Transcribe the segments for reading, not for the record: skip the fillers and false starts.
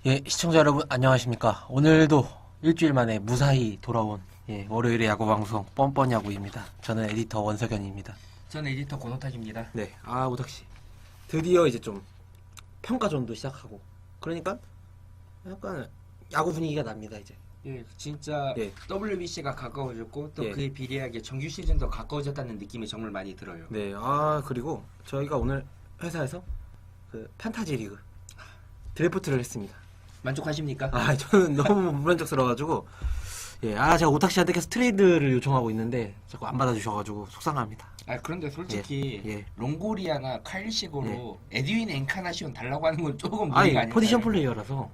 예, 시청자 여러분 안녕하십니까. 오늘도 일주일 만에 무사히 돌아온 월요일의 야구 방송 뻔뻔야구입니다. 저는 에디터 원석현입니다. 저는 에디터 고노탁입니다. 네, 오탁씨 드디어 이제 좀 평가전도 시작하고 그러니까 약간 야구 분위기가 납니다 이제. 예, 진짜 예. WBC가 가까워졌고 또 예. 그에 비례하게 정규 시즌도 가까워졌다는 느낌이 정말 많이 들어요. 네, 그리고 저희가 오늘 회사에서 그 판타지 리그 드래프트를 했습니다. 만족하십니까? 저는 너무 불만족스러워가지고 제가 오탁 씨한테 계속 트레이드를 요청하고 있는데 자꾸 안 받아주셔가지고 속상합니다. 그런데 솔직히 예. 롱고리아나 카일식으로 에드윈 엔카나시온 달라고 하는 건 조금 무리가 아닐까요? 포지션 플레이어라서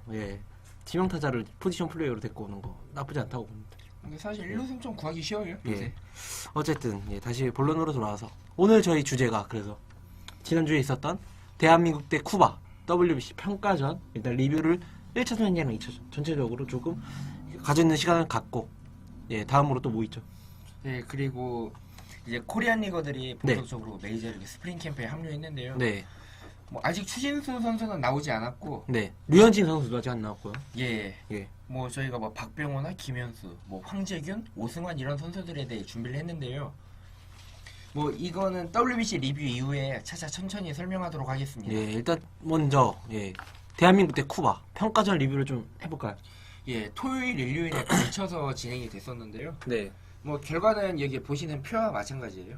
지명 타자를 포지션 플레이어로 데리고 오는 거 나쁘지 않다고 봅니다. 근데 사실 1루승 좀 구하기 쉬워요 요새. 어쨌든 다시 본론으로 돌아와서 오늘 저희 주제가 그래서 지난주에 있었던 대한민국 대 쿠바 WBC 평가전 일단 리뷰를 1차전이랑 2차전 전체적으로 조금 가져 있는 시간을 갖고 다음으로 또 뭐 있죠? 네, 그리고 이제 코리안 리거들이 네. 본격적으로 메이저리그 스프링 캠프에 합류했는데요. 네. 뭐 아직 추신수 선수는 나오지 않았고, 류현진 선수도 아직 안 나왔고요. 예, 예. 뭐 저희가 뭐 박병호나 김현수, 뭐 황재균, 오승환 이런 선수들에 대해 준비를 했는데요. 뭐 이거는 WBC 리뷰 이후에 차차 천천히 설명하도록 하겠습니다. 일단 먼저 대한민국 대 쿠바 평가전 리뷰를 좀 해볼까요? 예, 토요일, 일요일에 걸쳐서 진행이 됐었는데요. 네. 뭐 결과는 여기 보시는 표와 마찬가지예요.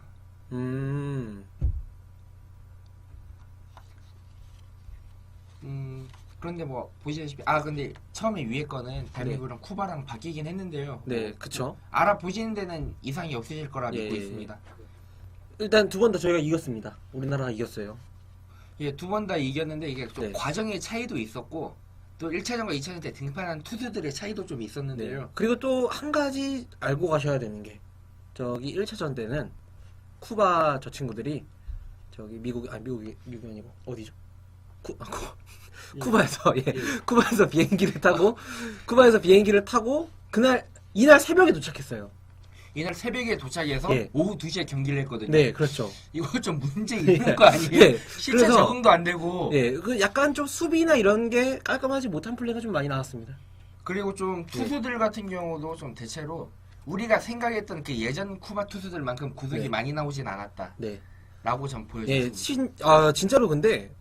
그런데 뭐 보시다시피 근데 처음에 위에 거는 대한민국이랑 쿠바랑 바뀌긴 했는데요. 네, 그쵸. 알아보시는 데는 이상이 없으실 거라 믿고 예. 있습니다. 일단 두 번 다 저희가 이겼습니다. 우리나라가 이겼어요. 예, 두 번 다 이겼는데 이게 좀 네. 과정의 차이도 있었고 또 1차전과 2차전 때 등판한 투수들의 차이도 좀 있었는데요. 그리고 또 한 가지 알고 가셔야 되는 게 저기 1차전 때는 쿠바 저 친구들이 저기 미국이 아니고 어디죠? 쿠바에서 쿠바에서 비행기를 타고 이날 새벽에 도착했어요. 이날 새벽에 도착해서 오후 2시에 경기를 했거든요. 네, 그렇죠. 이거 좀 문제 있는 거 아니에요? 실제 그래서, 적응도 안 되고. 그 약간 좀 수비나 이런 게 깔끔하지 못한 플레이가 좀 많이 나왔습니다. 그리고 좀 투수들 같은 경우도 좀 대체로 우리가 생각했던 그 예전 쿠바 투수들만큼 구속이 많이 나오진 않았다. 네. 라고 전 보여줬습니다. 진짜로 근데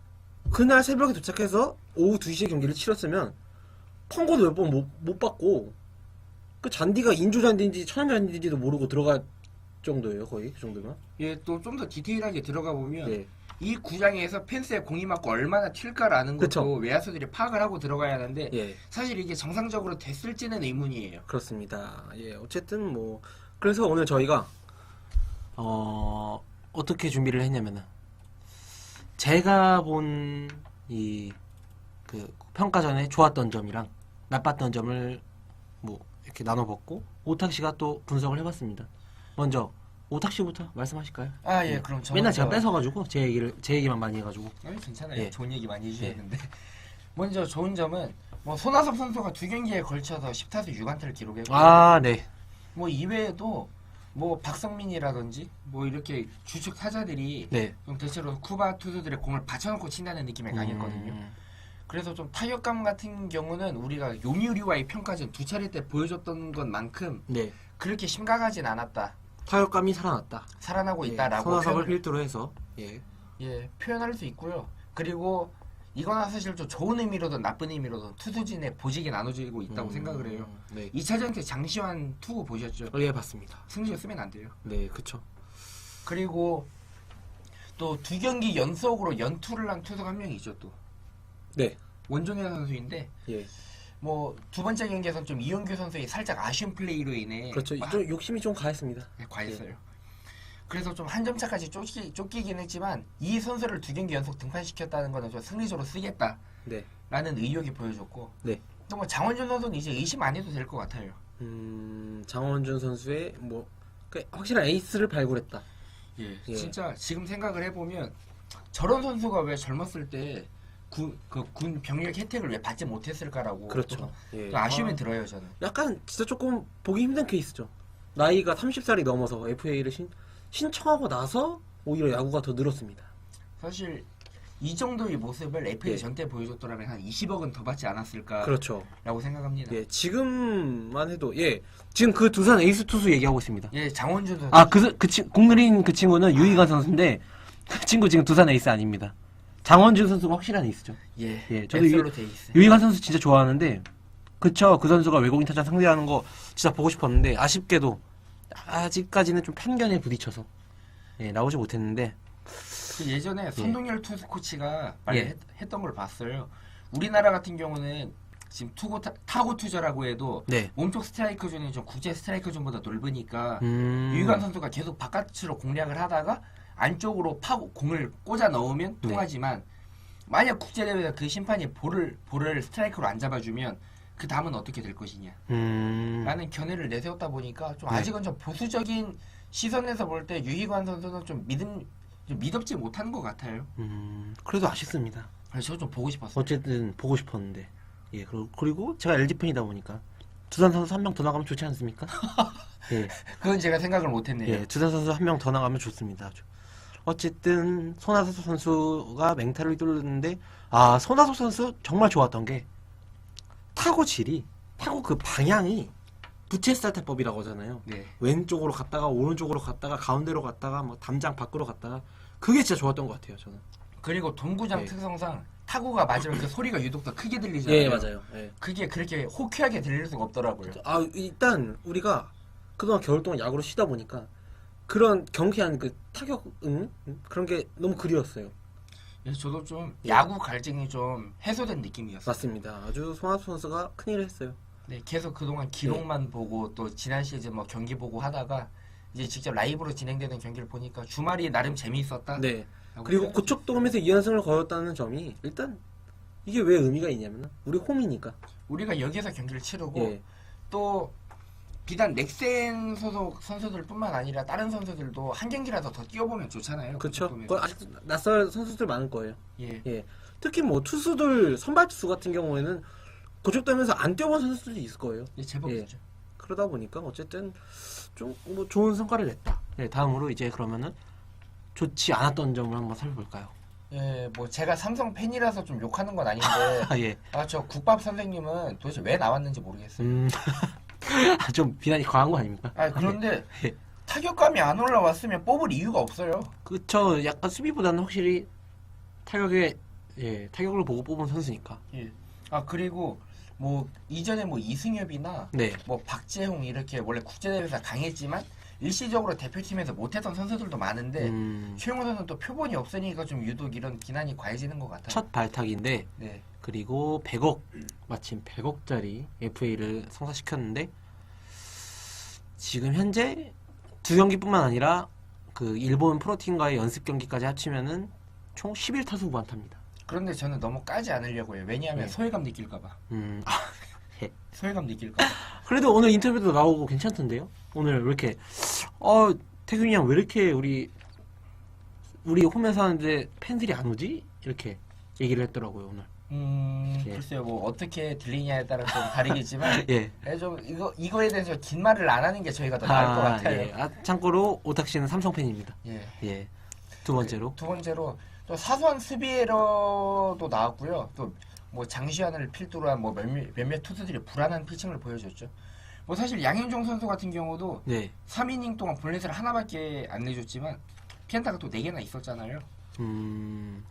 그날 새벽에 도착해서 오후 2시에 경기를 치렀으면 펑고도 몇 번 못 받고 그 잔디가 인조 잔디인지 천연 잔디인지도 모르고 들어갈 정도예요. 거의 그 정도면. 예, 또 좀 더 디테일하게 들어가 보면 네. 이 구장에서 펜스에 공이 맞고 얼마나 튈까라는 것도 그쵸. 외야수들이 파악을 하고 들어가야 하는데 예. 사실 이게 정상적으로 됐을지는 의문이에요. 그렇습니다. 어쨌든 뭐 그래서 오늘 저희가 어떻게 준비를 했냐면은 제가 본 이 그 평가전에 좋았던 점이랑 나빴던 점을 뭐 이렇게 나눠봤고 오탁 씨가 또 분석을 해봤습니다. 먼저 오탁 씨부터 말씀하실까요? 예, 그럼 저 맨날 먼저- 제가 뺏어가지고 제 얘기만 많이 해가지고. 괜찮아요. 예. 좋은 얘기 많이 해주셨는데 먼저 좋은 점은 뭐 손아섭 선수가 2경기에 걸쳐서 10타수 6안타를 기록했고 네. 뭐 이외에도 뭐 박성민이라든지 뭐 이렇게 주축 타자들이 네. 좀 대체로 쿠바 투수들의 공을 받쳐놓고 친다는 느낌이 강했거든요. 음, 그래서 좀 타격감 같은 경우는 우리가 요미우리와의 평가전 두 차례 때 보여줬던 것만큼 네. 그렇게 심각하진 않았다. 타격감이 살아났다. 살아나고 있다라고 손아섭을 표현을- 필두로 해서 표현할 수 있고요. 그리고 이거는 사실 좀 좋은 의미로든 나쁜 의미로든 투수진의 보직이 나눠지고 있다고 생각을 해요. 네. 2차전 때 장시환 투구 보셨죠? 봤습니다. 승리를 쓰면 안 돼요. 네, 그쵸. 그리고 또 2경기 연속으로 연투를 한 투수가 한 명이 있죠. 또 네. 원종현 선수인데 예. 뭐 두 번째 경기에서는 좀 이용규 선수의 살짝 아쉬운 플레이로 인해 그렇죠. 좀 욕심이 좀 가했습니다. 과했어요. 그래서 좀 한 점 차까지 쫓기긴 했지만 이 선수를 2경기 연속 등판시켰다는 거는 좀 승리적으로 쓰겠다라는 네. 의욕이 보여줬고 네. 또 뭐 장원준 선수는 이제 의심 안 해도 될 것 같아요. 장원준 선수의 확실한 에이스를 발굴했다. 예. 진짜 지금 생각을 해보면 저런 선수가 왜 젊었을 때 군 병력 혜택을 왜 받지 못했을까라고 그렇죠. 또 아쉬움이 들어요 저는. 약간 진짜 조금 보기 힘든 케이스죠. 나이가 30살이 넘어서 FA를 신청하고 나서 오히려 야구가 더 늘었습니다. 사실 이 정도의 모습을 FA 예. 전때 보여줬더라면 한 20억은 더 받지 않았을까라고 그렇죠. 생각합니다. 예, 지금만 해도 지금 그 두산 에이스 투수 얘기하고 있습니다. 예, 장원준 선수. 아, 공느린 그 친구는 유희관 선수인데 그 친구 지금 두산 에이스 아닙니다. 장원준 선수가 확실한 에이스죠. 예, 예, 저도 앱솔로 데이스. 유희관 선수 진짜 좋아하는데 그쵸, 그 선수가 외국인 타자 상대하는 거 진짜 보고 싶었는데 아쉽게도 아직까지는 좀 편견에 부딪혀서 나오지 못했는데 그 예전에 손동열 투수 코치가 말했던 걸 봤어요. 우리나라 같은 경우는 지금 타고 투자라고 해도 네. 몸쪽 스트라이크 존이 좀 국제 스트라이크 존보다 넓으니까 음. 유희관 선수가 계속 바깥으로 공략을 하다가 안쪽으로 파고 공을 꽂아 넣으면 통하지만 만약 국제 대회에서 그 심판이 볼을 스트라이크로 안 잡아주면 그 다음은 어떻게 될 것이냐 라는 견해를 내세웠다 보니까 좀 아직은 좀 보수적인 시선에서 볼 때 유희관 선수는 좀 믿업지 못하는 것 같아요. 그래도 아쉽습니다. 그래서 저도 좀 보고 싶었어요. 어쨌든 보고 싶었는데 그리고 제가 LG 팬이다 보니까 두산 선수 한 명 더 나가면 좋지 않습니까? 그건 제가 생각을 못했네요. 두산 선수 한 명 더 나가면 좋습니다. 아주. 어쨌든 손아섭 선수가 맹타를 뚫는데 손아섭 선수 정말 좋았던 게 타고 그 방향이 부채살 타법이라고 하잖아요. 네. 왼쪽으로 갔다가 오른쪽으로 갔다가 가운데로 갔다가 뭐 담장 밖으로 갔다가 그게 진짜 좋았던 것 같아요. 저는. 그리고 동구장 특성상 타구가 맞으면 그 소리가 유독 더 크게 들리잖아요. 맞아요. 그게 그렇게 호쾌하게 들릴 수가 없더라고요. 일단 우리가 그동안 겨울 동안 야구를 쉬다 보니까 그런 경쾌한 그 타격 그런 게 너무 그리웠어요. 저도 좀 야구 갈증이 좀 해소된 느낌이었어요. 맞습니다. 아주 손아섭 선수가 큰일을 했어요. 네, 계속 그동안 기록만 보고 또 지난 시즌 뭐 경기 보고 하다가 이제 직접 라이브로 진행되는 경기를 보니까 주말이 나름 재미있었다. 네. 그리고 고척돔에서 2연승을 거뒀다는 점이 일단 이게 왜 의미가 있냐면 우리 홈이니까 우리가 여기서 경기를 치르고 또 비단 넥센 소속 선수들뿐만 아니라 다른 선수들도 한 경기라도 더 뛰어보면 좋잖아요. 그렇죠. 아직 낯설 선수들 많을 거예요. 예. 특히 뭐 투수들 선발 투수 같은 경우에는 고척돔에서 안 뛰어본 선수들이 있을 거예요. 제법 있죠. 그러다 보니까 어쨌든 좀 뭐 좋은 성과를 냈다. 다음으로 이제 그러면은 좋지 않았던 점을 한번 살펴볼까요? 뭐 제가 삼성 팬이라서 좀 욕하는 건 아닌데 저 국밥 선생님은 도대체 왜 나왔는지 모르겠어요. 좀 비난이 과한 거 아닙니까? 그런데 타격감이 안 올라왔으면 뽑을 이유가 없어요. 그쵸. 약간 수비보다는 확실히 타격을 보고 뽑은 선수니까. 그리고 뭐 이전에 뭐 이승엽이나 뭐 박재홍 이렇게 원래 국제대회에서 강했지만 일시적으로 대표팀에서 못했던 선수들도 많은데 최용호 선수는 또 표본이 없으니까 좀 유독 이런 비난이 과해지는 것 같아요. 첫 발탁인데 그리고 100억 마침 100억짜리 FA를 성사시켰는데 지금 현재 두 경기뿐만 아니라 그 일본 프로팀과의 연습 경기까지 합치면은 총 11타수 무안타입니다. 그런데 저는 너무 까지 않으려고 해요. 왜냐하면 소외감 느낄까봐. 소외감 느낄까봐. 그래도 오늘 인터뷰도 나오고 괜찮던데요? 오늘 왜 이렇게 태균이 형 왜 이렇게 우리 홈에서 하는데 팬들이 안 오지? 이렇게 얘기를 했더라고요 오늘. 글쎄요, 뭐 어떻게 들리냐에 따라 좀 다르겠지만 좀 이거에 대해서 긴 말을 안 하는 게 저희가 더 나을 것 같아요. 참고로 오탁 씨는 삼성 팬입니다. 두 번째로 또 사소한 수비 에러도 나왔고요. 또 뭐 장시환을 필두로 한 뭐 몇몇 투수들이 불안한 피칭을 보여줬죠. 뭐 사실 양현종 선수 같은 경우도 3이닝 동안 볼넷을 하나밖에 안 내줬지만 피안타가 또 4개나 있었잖아요.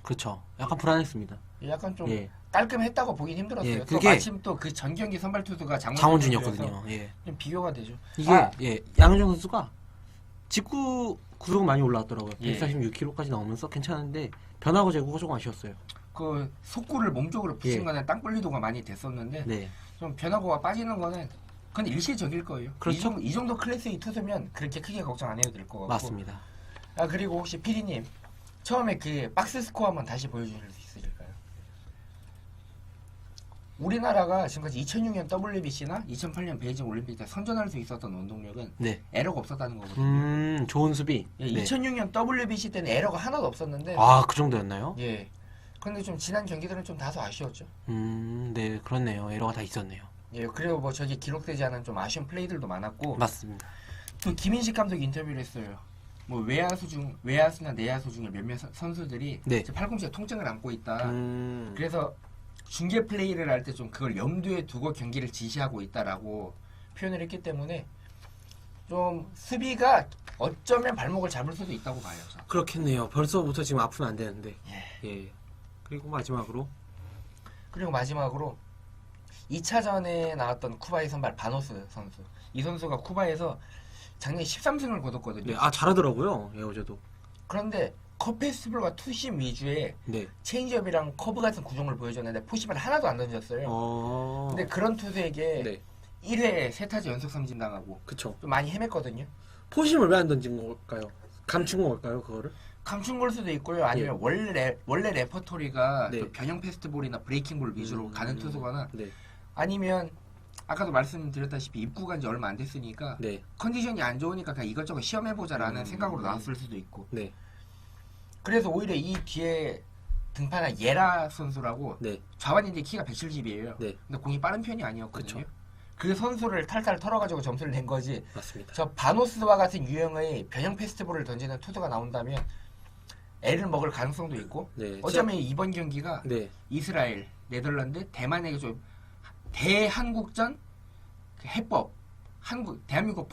그렇죠. 약간 불안했습니다. 약간 좀 깔끔했다고 보긴 힘들었어요. 또 그게 마침 또 그 전경기 선발 투수가 장원준이었거든요. 좀 비교가 되죠. 이게 양현종 선수가 직구 구속 많이 올라왔더라고요. 146kg까지 나오면서 괜찮은데 변화구 제구가 조금 아쉬웠어요. 그 속구를 몸쪽으로 붙인 거는 땅볼리도가 많이 됐었는데 좀 변화구가 빠지는 거는 그건 일시적일 거예요. 그렇죠. 이 정도 클래스의 투수면 그렇게 크게 걱정 안 해도 될 것 같고. 맞습니다. 그리고 혹시 PD님 처음에 그 박스 스코어 한번 다시 보여주실 수 있을까요? 우리나라가 지금까지 2006년 WBC나 2008년 베이징 올림픽 때 선전할 수 있었던 원동력은 에러가 없었다는 거거든요. 좋은 수비. 2006년 WBC 때는 에러가 하나도 없었는데 그 정도였나요? 근데 좀 지난 경기들은 좀 다소 아쉬웠죠. 네, 그렇네요. 에러가 다 있었네요. 그리고 뭐 저기 기록되지 않은 좀 아쉬운 플레이들도 많았고. 맞습니다. 또 김인식 감독이 인터뷰를 했어요. 뭐 외야수나 내야수 중에 몇몇 선수들이 네. 팔꿈치에 통증을 안고 있다. 음. 그래서 중계 플레이를 할 때 좀 그걸 염두에 두고 경기를 지시하고 있다라고 표현을 했기 때문에 좀 수비가 어쩌면 발목을 잡을 수도 있다고 봐요. 저는. 그렇겠네요. 벌써부터 지금 아프면 안 되는데. 예. 그리고 마지막으로 2차전에 나왔던 쿠바의 선발 바노스 선수. 이 선수가 쿠바에서 작년 13승을 거뒀거든요. 네, 아 잘하더라고요. 예, 어제도. 그런데 컷 패스트볼과 투심 위주의 네. 체인지업이랑 커브 같은 구종을 보여줬는데 포심을 하나도 안 던졌어요. 근데 그런 투수에게 네. 1회에 3타자 연속 삼진 당하고 그쵸. 좀 많이 헤맸거든요. 포심을 왜 안 던진 걸까요? 감춘 걸까요, 그거를? 감춘 걸 수도 있고요. 아니면 원래 레퍼토리가 네. 또 변형 패스트볼이나 브레이킹볼 위주로 가는 투수거나 네. 아니면 아까도 말씀드렸다시피 입구가 이제 얼마 안 됐으니까 네. 컨디션이 안 좋으니까 그냥 이것저것 시험해보자라는 생각으로 나왔을 수도 있고 네. 그래서 오히려 이 뒤에 등판한 예라 선수라고 네. 좌완인데 키가 170이에요. 네. 근데 공이 빠른 편이 아니었거든요. 그쵸. 그 선수를 탈탈 털어가지고 점수를 낸 거지. 맞습니다. 저 바노스와 같은 유형의 변형 패스트볼을 던지는 투수가 나온다면 애를 먹을 가능성도 있고 네. 어쩌면 이번 경기가 네. 이스라엘, 네덜란드, 대만에게 좀 대한국전 그 해법, 대한민국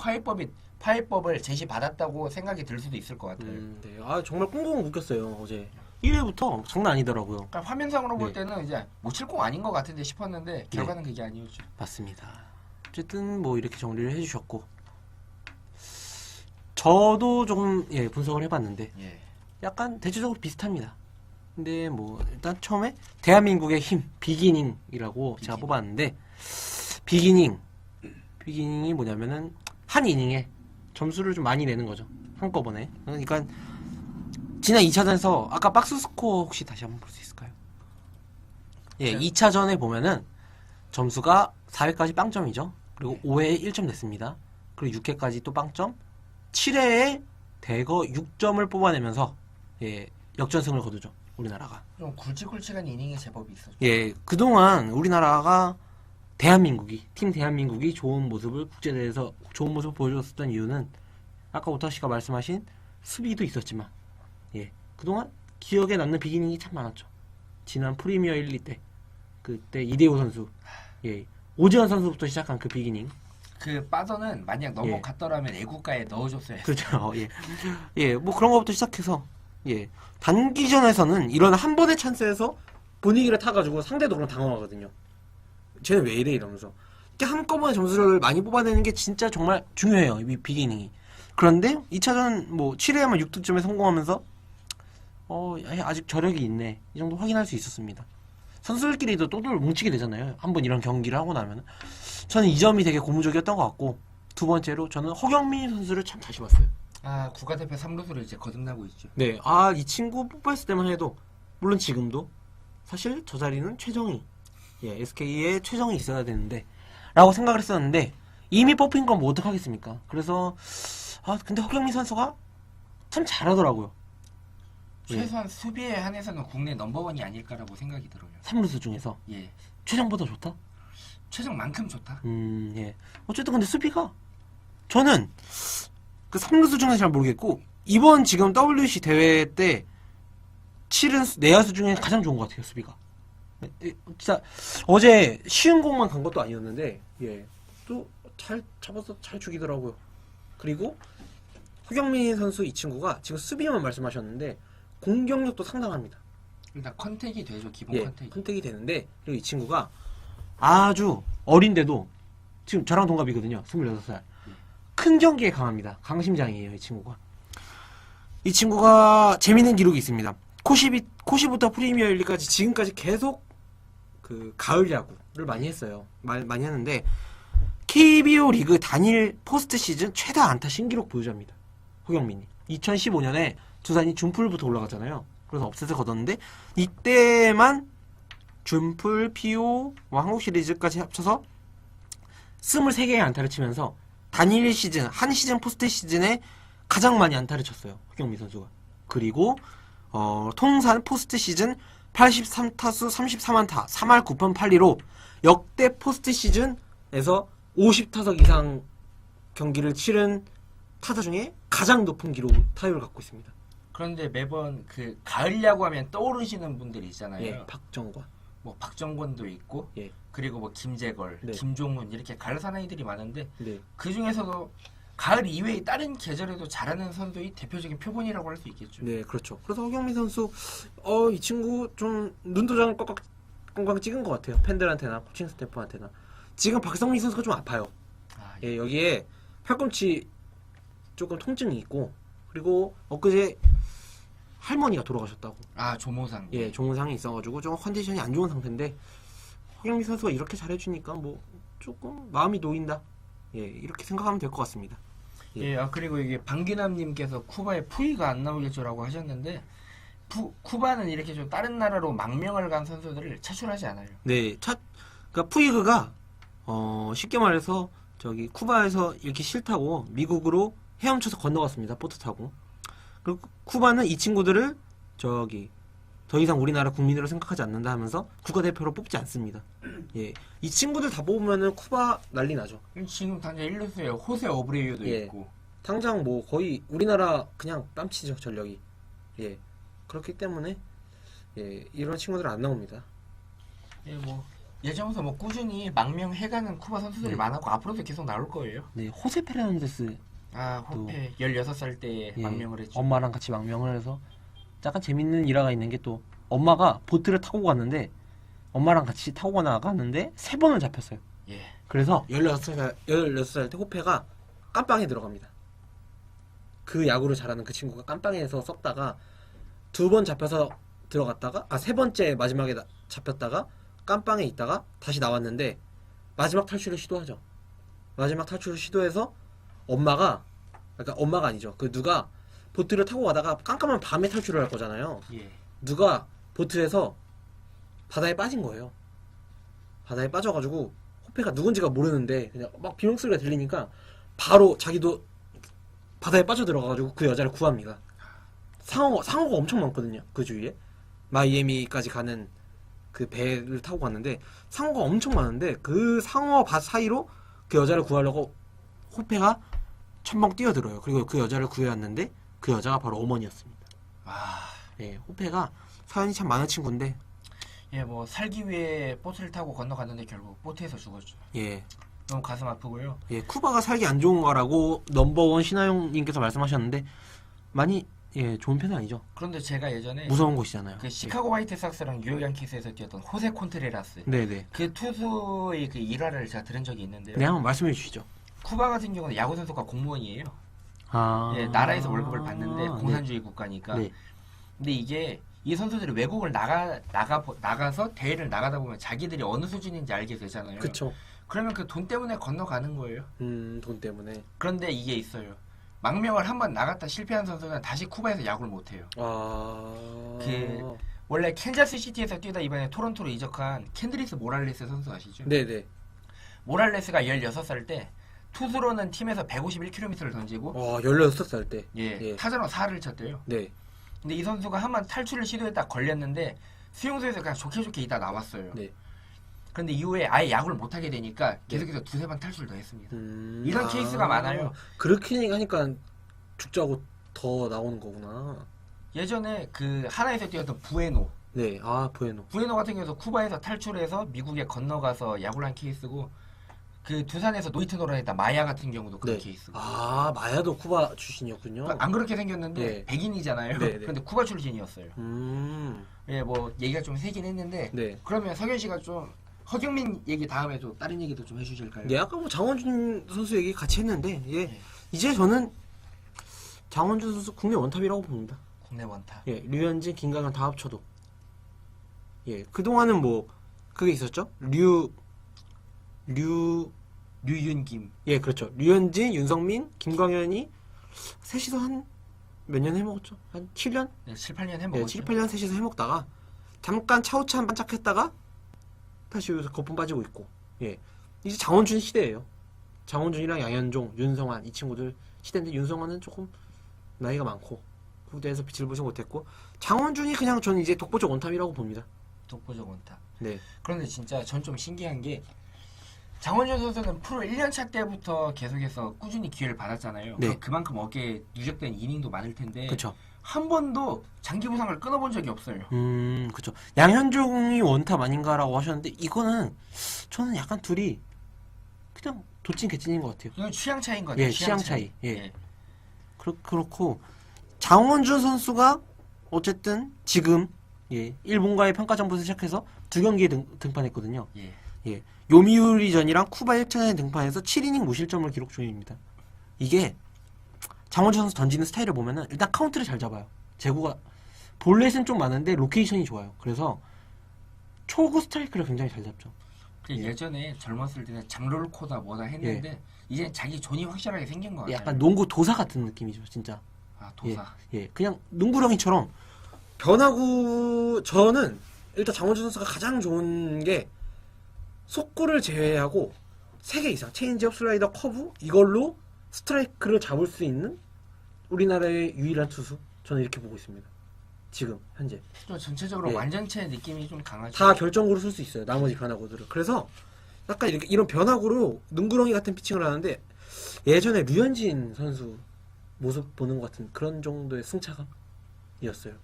파해법을 제시받았다고 생각이 들 수도 있을 것 같아요. 네. 아 정말 꽁꽁 묶였어요 어제. 1회부터 장난 아니더라고요. 그러니까 화면상으로 볼 네. 때는 이제 뭐 칠공 아닌 것 같은데 싶었는데 결과는 그게 아니었죠. 맞습니다. 어쨌든 뭐 이렇게 정리를 해주셨고 저도 조금 분석을 해봤는데 예. 약간 대체적으로 비슷합니다. 근데 뭐 일단 처음에 대한민국의 힘 비기닝이라고 제가 뽑았는데 비기닝이 뭐냐면은 한 이닝에 점수를 좀 많이 내는 거죠. 한꺼번에. 그러니까 지난 2차전에서 아까 박스 스코어 혹시 다시 한번 볼 수 있을까요? 예, 네. 2차전에 보면은 점수가 4회까지 빵점이죠. 그리고 5회에 1점 냈습니다. 그리고 6회까지 또 빵점. 7회에 대거 6점을 뽑아내면서 역전승을 거두죠. 우리나라가. 좀 굵직굵직한 이닝의 제법이 있었죠. 예, 그동안 우리나라가 팀 대한민국이 좋은 모습을 국제대회에서 좋은 모습을 보여줬었던 이유는 아까 오타 씨가 말씀하신 수비도 있었지만 그동안 기억에 남는 비기닝이 참 많았죠. 지난 프리미어 1, 2때 그때 이대호 선수 오지환 선수부터 시작한 그 비기닝. 그 빠져는 만약 넘어갔더라면 애국가에 넣어줬어요. 그렇죠. 뭐 그런 것부터 시작해서 단기전에서는 이런 한 번의 찬스에서 분위기를 타가지고 상대도 그럼 당황하거든요. 쟤는 왜 이래 이러면서 이렇게 한꺼번에 점수를 많이 뽑아내는 게 진짜 정말 중요해요. 이 비기닝이. 그런데 2차전 뭐 7회에만 6득점에 성공하면서 아직 저력이 있네 이 정도 확인할 수 있었습니다. 선수들끼리도 또들 뭉치게 되잖아요. 한번 이런 경기를 하고 나면. 저는 이 점이 되게 고무적이었던 것 같고 두 번째로 저는 허경민 선수를 참 다시 봤어요. 아 국가대표 3루수를 이제 거듭나고 있죠. 네, 이 친구 뽑았을 때만 해도 물론 지금도 사실 저 자리는 최정희, SK의 최정희 있어야 되는데 라고 생각을 했었는데 이미 뽑힌 건 뭐 어떡하겠습니까? 그래서 근데 허경민 선수가 참 잘하더라고요. 최소한 수비에 한해서는 국내 넘버원이 아닐까라고 생각이 들어요. 3루수 중에서 예, 최정보다 좋다? 최정만큼 좋다. 어쨌든 근데 수비가 저는 그 3루수 중에서 잘 모르겠고 이번 지금 WC 대회 때 치른 내야수 중에 가장 좋은 것 같아요. 수비가 진짜 어제 쉬운 공만 간 것도 아니었는데 또 잘 잡아서 잘 죽이더라고요. 그리고 허경민 선수 이 친구가 지금 수비만 말씀하셨는데 공격력도 상당합니다. 일단 컨택이 되죠. 기본 컨택이 되는데 그리고 이 친구가 아주 어린데도 지금 저랑 동갑이거든요. 26살. 큰 경기에 강합니다. 강심장이에요. 이 친구가 재밌는 기록이 있습니다. 코시부터 프리미어 1리까지 지금까지 계속 그 가을 야구를 많이 했어요. 많이 하는데 KBO 리그 단일 포스트 시즌 최다 안타 신기록 보유자입니다. 허경민이 2015년에 두산이 준풀부터 올라갔잖아요. 그래서 업셋을 거뒀는데 이때만 준풀, PO, 한국 시리즈까지 합쳐서 23개의 안타를 치면서 단일 시즌, 한 시즌 포스트 시즌에 가장 많이 안타를 쳤어요. 허경민 선수가. 그리고 통산 포스트 시즌 83타수 33안타 3할 9푼 8리로 역대 포스트 시즌에서 50타석 이상 경기를 치른 타자 중에 가장 높은 기록 타율을 갖고 있습니다. 그런데 매번 그 가을 야구하면 떠오르시는 분들이 있잖아요. 예, 박정관. 뭐 박정권도 있고, 예. 그리고 뭐 김재걸, 네. 김종문 이렇게 가을 사나이들이 많은데 네. 그 중에서도 가을 이외의 다른 계절에도 잘하는 선수의 대표적인 표본이라고 할 수 있겠죠. 네, 그렇죠. 그래서 허경민 선수, 이 친구 좀 눈도장을 꽉꽉 찍은 것 같아요. 팬들한테나 코칭 스태프한테나. 지금 박성민 선수가 좀 아파요. 아, 예, 여기에 팔꿈치 조금 통증이 있고, 그리고 엊그제 할머니가 돌아가셨다고. 아 조모상. 예, 종상이 있어가지고 좀 컨디션이 안 좋은 상태인데, 허경민 선수가 이렇게 잘해주니까 뭐 조금 마음이 놓인다. 예, 이렇게 생각하면 될 것 같습니다. 예, 그리고 이게 방귀남님께서 쿠바에 푸이가 안 나오겠죠라고 하셨는데 쿠바는 이렇게 좀 다른 나라로 망명을 간 선수들을 차출하지 않아요. 네, 그러니까 푸이그가 쉽게 말해서 저기 쿠바에서 이렇게 싫다고 미국으로 헤엄쳐서 건너갔습니다. 보트 타고. 그리고 쿠바는 이 친구들을 저기 더 이상 우리나라 국민으로 생각하지 않는다 하면서 국가대표로 뽑지 않습니다. 예, 이 친구들 다 뽑으면은 쿠바 난리 나죠. 지금 당장 1루수에 호세 어브레이유도 예. 있고. 당장 뭐 거의 우리나라 그냥 뺨치죠, 전력이. 예, 그렇기 때문에 예, 이런 친구들은 안 나옵니다. 예, 뭐 예전부터 뭐 꾸준히 망명해가는 쿠바 선수들이 네. 많았고 앞으로도 계속 나올 거예요. 네, 호세 페르난데스 아 호페 16살 때 예, 망명을 했죠. 엄마랑 같이 망명을 해서 약간 재밌는 일화가 있는 게 또 엄마가 보트를 타고 갔는데 엄마랑 같이 타고 나갔는데 3번을 잡혔어요. 예. 그래서 16살 때 호페가 깜빵에 들어갑니다. 그 야구를 잘하는 그 친구가 깜빵에서 썩다가 2번 잡혀서 들어갔다가 3번째 마지막에 잡혔다가 깜빵에 있다가 다시 나왔는데 마지막 탈출을 시도하죠. 마지막 탈출을 시도해서 엄마가 아니죠. 그 누가 보트를 타고 가다가 깜깜한 밤에 탈출을 할 거잖아요. 예. 누가 보트에서 바다에 빠진 거예요. 바다에 빠져가지고 호페가 누군지가 모르는데 그냥 막 비명소리가 들리니까 바로 자기도 바다에 빠져들어가가지고 그 여자를 구합니다. 상어가 엄청 많거든요. 그 주위에 마이애미까지 가는 그 배를 타고 갔는데 상어가 엄청 많은데 그 상어 밭 사이로 그 여자를 구하려고 호페가 첨벙 뛰어들어요. 그리고 그 여자를 구해왔는데 그 여자가 바로 어머니였습니다. 아, 예, 호페가 사연이 참 많은 친구인데 예, 뭐 살기 위해 보트를 타고 건너갔는데 결국 보트에서 죽었죠. 예, 너무 가슴 아프고요. 예, 쿠바가 살기 안 좋은 거라고 넘버원 신하용님께서 말씀하셨는데 많이 예 좋은 편은 아니죠. 그런데 제가 예전에 무서운 곳이잖아요. 그 시카고 화이트삭스랑 뉴욕 양키스에서 뛰었던 호세 콘트레라스 네네. 그 투수의 그 일화를 제가 들은 적이 있는데요. 네, 한번 말씀해 주시죠. 쿠바 같은 경우는 야구 선수가 공무원이에요. 아, 예, 나라에서 월급을 받는데 공산주의 국가니까. 네. 근데 이게 이 선수들이 외국을 나가서 대회를 나가다 보면 자기들이 어느 수준인지 알게 되잖아요. 그쵸. 그러면 그 돈 때문에 건너가는 거예요. 돈 때문에. 그런데 이게 있어요. 망명을 한번 나갔다 실패한 선수는 다시 쿠바에서 야구를 못해요. 그 원래 캔자스 시티에서 뛰다 이번에 토론토로 이적한 캔드리스 모랄레스 선수 아시죠? 네네. 모랄레스가 16살 때 투수로는 팀에서 151km를 던지고 16살 때. 예, 예. 타자로 4를 쳤대요. 네. 근데 이 선수가 한 번 탈출을 시도했다 걸렸는데 수용소에서 그냥 좋게 있다 나왔어요. 네. 그런데 이후에 아예 야구를 못하게 되니까 계속해서 두세 번 탈출을 더 했습니다. 이런 케이스가 많아요. 그렇게 하니까 죽자고 더 나오는 거구나. 예전에 그 하나에서 뛰었던 부에노 네. 부에노. 같은 경우도 쿠바에서 탈출해서 미국에 건너가서 야구를 한 케이스고 그 두산에서 노이트 노런했다 마야 같은 경우도 그런 네. 케이스고 마야도 쿠바 출신이었군요. 안 그렇게 생겼는데 네. 백인이잖아요. 네, 네. 그런데 쿠바 출신이었어요. 음. 예, 뭐 얘기가 좀 세긴 했는데 네. 그러면 석현 씨가 좀 허경민 얘기 다음에 또 다른 얘기도 좀 해주실까요? 네, 아까 뭐 장원준 선수 얘기 같이 했는데, 예. 네. 이제 저는 장원준 선수 국내 원탑이라고 봅니다. 국내 원탑. 예, 류현진, 김강현 다 합쳐도. 예, 그동안은 뭐, 그게 있었죠? 류윤김. 예, 그렇죠. 류현진, 윤성민, 김광현이 셋이서 한 몇 년 해먹었죠? 한 7년? 네, 7, 8년 예, 해먹었죠. 7, 8년 셋이서 해먹다가, 잠깐 차우찬 반짝했다가, 다시 여기서 거품 빠지고 있고, 예. 이제 장원준 시대예요. 장원준이랑 양현종, 윤성환, 이 친구들 시대인데, 윤성환은 조금 나이가 많고, 후대에서 빛을 보지 못했고, 장원준이 그냥 저는 이제 독보적 원탑이라고 봅니다. 독보적 원탑. 네. 그런데 진짜 전 좀 신기한 게 장원준 선수는 프로 1년차 때부터 계속해서 꾸준히 기회를 받았잖아요. 네. 그만큼 어깨에 누적된 이닝도 많을 텐데 그쵸. 한 번도 장기 부상을 끊어본 적이 없어요. 그쵸. 양현종이 원탑 아닌가라고 하셨는데 이거는 저는 약간 둘이 그냥 도찐 개찐인 것 같아요. 이건 취향 차이인 것 같아요. 예, 취향 차이. 예. 그렇고 장원준 선수가 어쨌든 지금 일본과의 평가전부터 시작해서 2경기에 등판했거든요. 예. 요미우리전이랑 쿠바 1차전에 등판해서 7이닝 무실점을 기록 중입니다. 이게 장원준 선수 던지는 스타일을 보면은 일단 카운트를 잘 잡아요. 제구가 볼넷은 좀 많은데 로케이션이 좋아요. 그래서 초구 스트라이크를 굉장히 잘 잡죠. 예전에 젊었을 때는 장롤코다 뭐다 했는데 이제 자기 존이 확실하게 생긴 것 같아요. 약간 농구 도사 같은 느낌이죠, 진짜. 아, 도사. 그냥 농구령이처럼 변화구. 저는 일단 장원준 선수가 가장 좋은 게 속구를 제외하고 3개 이상 체인지업, 슬라이더, 커브 이걸로 스트라이크를 잡을 수 있는 우리나라의 유일한 투수, 저는 이렇게 보고 있습니다. 지금 현재 좀 전체적으로 완전체 느낌이 좀 강하죠. 다 결정구로 쓸 수 있어요, 나머지 변화구들을. 그래서 약간 이런 변화구로 능구렁이 같은 피칭을 하는데 예전에 류현진 선수 모습 보는 것 같은 그런 정도의 승차감이었어요.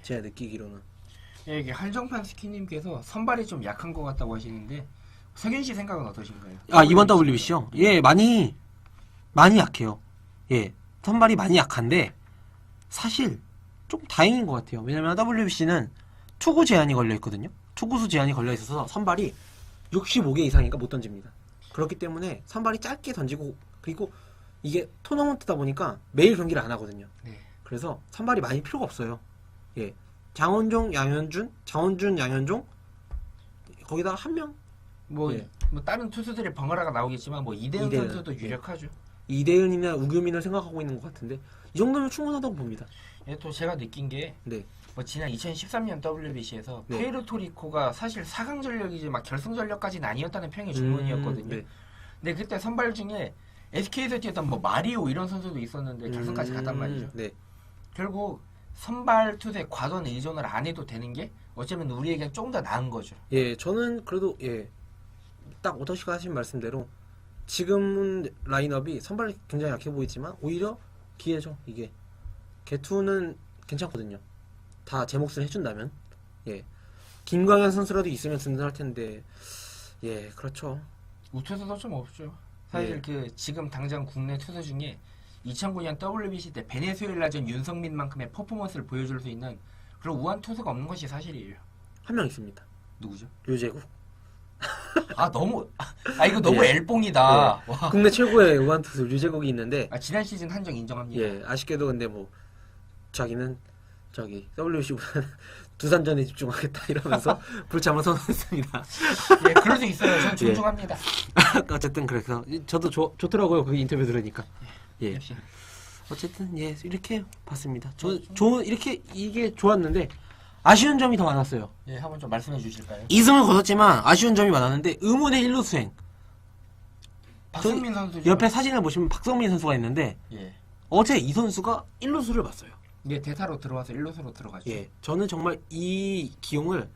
제가 느끼기로는. 이게 한정판 스키님께서 선발이 좀 약한 것 같다고 하시는데 석윤 씨 생각은 어떠신가요? 이번 WBC요? 많이 약해요. 선발이 많이 약한데 사실 좀 다행인 것 같아요. 왜냐면 WBC는 투구 제한이 걸려 있거든요. 투구수 제한이 걸려 있어서 선발이 65개 이상이니까 못 던집니다. 그렇기 때문에 선발이 짧게 던지고, 그리고 이게 토너먼트다 보니까 매일 경기를 안 하거든요. 네. 그래서 선발이 많이 필요가 없어요. 장원종, 양현준, 양현종, 거기다가 한 명. 뭐 다른 투수들이 번갈아가 나오겠지만 뭐 이대현 선수도 유력하죠. 이대은이나 우규민을 생각하고 있는 것 같은데 이 정도면 충분하다고 봅니다. 또 제가 느낀 게 뭐 지난 2013년 WBC에서 페르토리코가 사실 4강 전력이지 막 결승 전력까지는 아니었다는 평이 중론이었거든요. 근데 그때 선발 중에 SK에서 뛰었던 뭐 마리오 이런 선수도 있었는데 결승까지 갔단 말이죠. 결국 선발 투수에 과도한 의존을 안 해도 되는 게 어쩌면 우리에게 조금 더 나은 거죠. 저는 그래도 딱 오터 씨가 하신 말씀대로 지금 라인업이 선발이 굉장히 약해 보이지만 오히려 기회죠. 이게 개투는 괜찮거든요. 다 제 몫을 해준다면. 김광현 선수라도 있으면 든든할 텐데. 그렇죠. 우투수도 좀 없죠. 사실 지금 당장 국내 투수 중에 2009년 WBC 때 베네수엘라전 윤성민만큼의 퍼포먼스를 보여줄 수 있는 그런 우한 투수가 없는 것이 사실이에요. 한 명 있습니다. 누구죠? 류제국. 이거 너무 엘뽕이다. 와. 국내 최고의 우한 투수 류제국이 있는데 지난 시즌 한정 인정합니다. 아쉽게도 근데 뭐 자기는 WBC보다는 두산전에 집중하겠다 이러면서 불참을 선언했습니다. 그럴 수 있어요. 전 존중합니다. 어쨌든 그래서 저도 좋더라고요. 그 인터뷰 들으니까. 역시. 어쨌든 이렇게 봤습니다. 이렇게 이게 좋았는데 아쉬운 점이 더 많았어요. 한번 좀 말씀해 주실까요? 2승을 거뒀지만 아쉬운 점이 많았는데 의문의 1루 수행. 박성민 선수 옆에 사진을 보시면 박성민 선수가 있는데 어제 이 선수가 1루수를 봤어요. 대타로 들어와서 1루수로 들어가죠. 저는 정말 이 기용을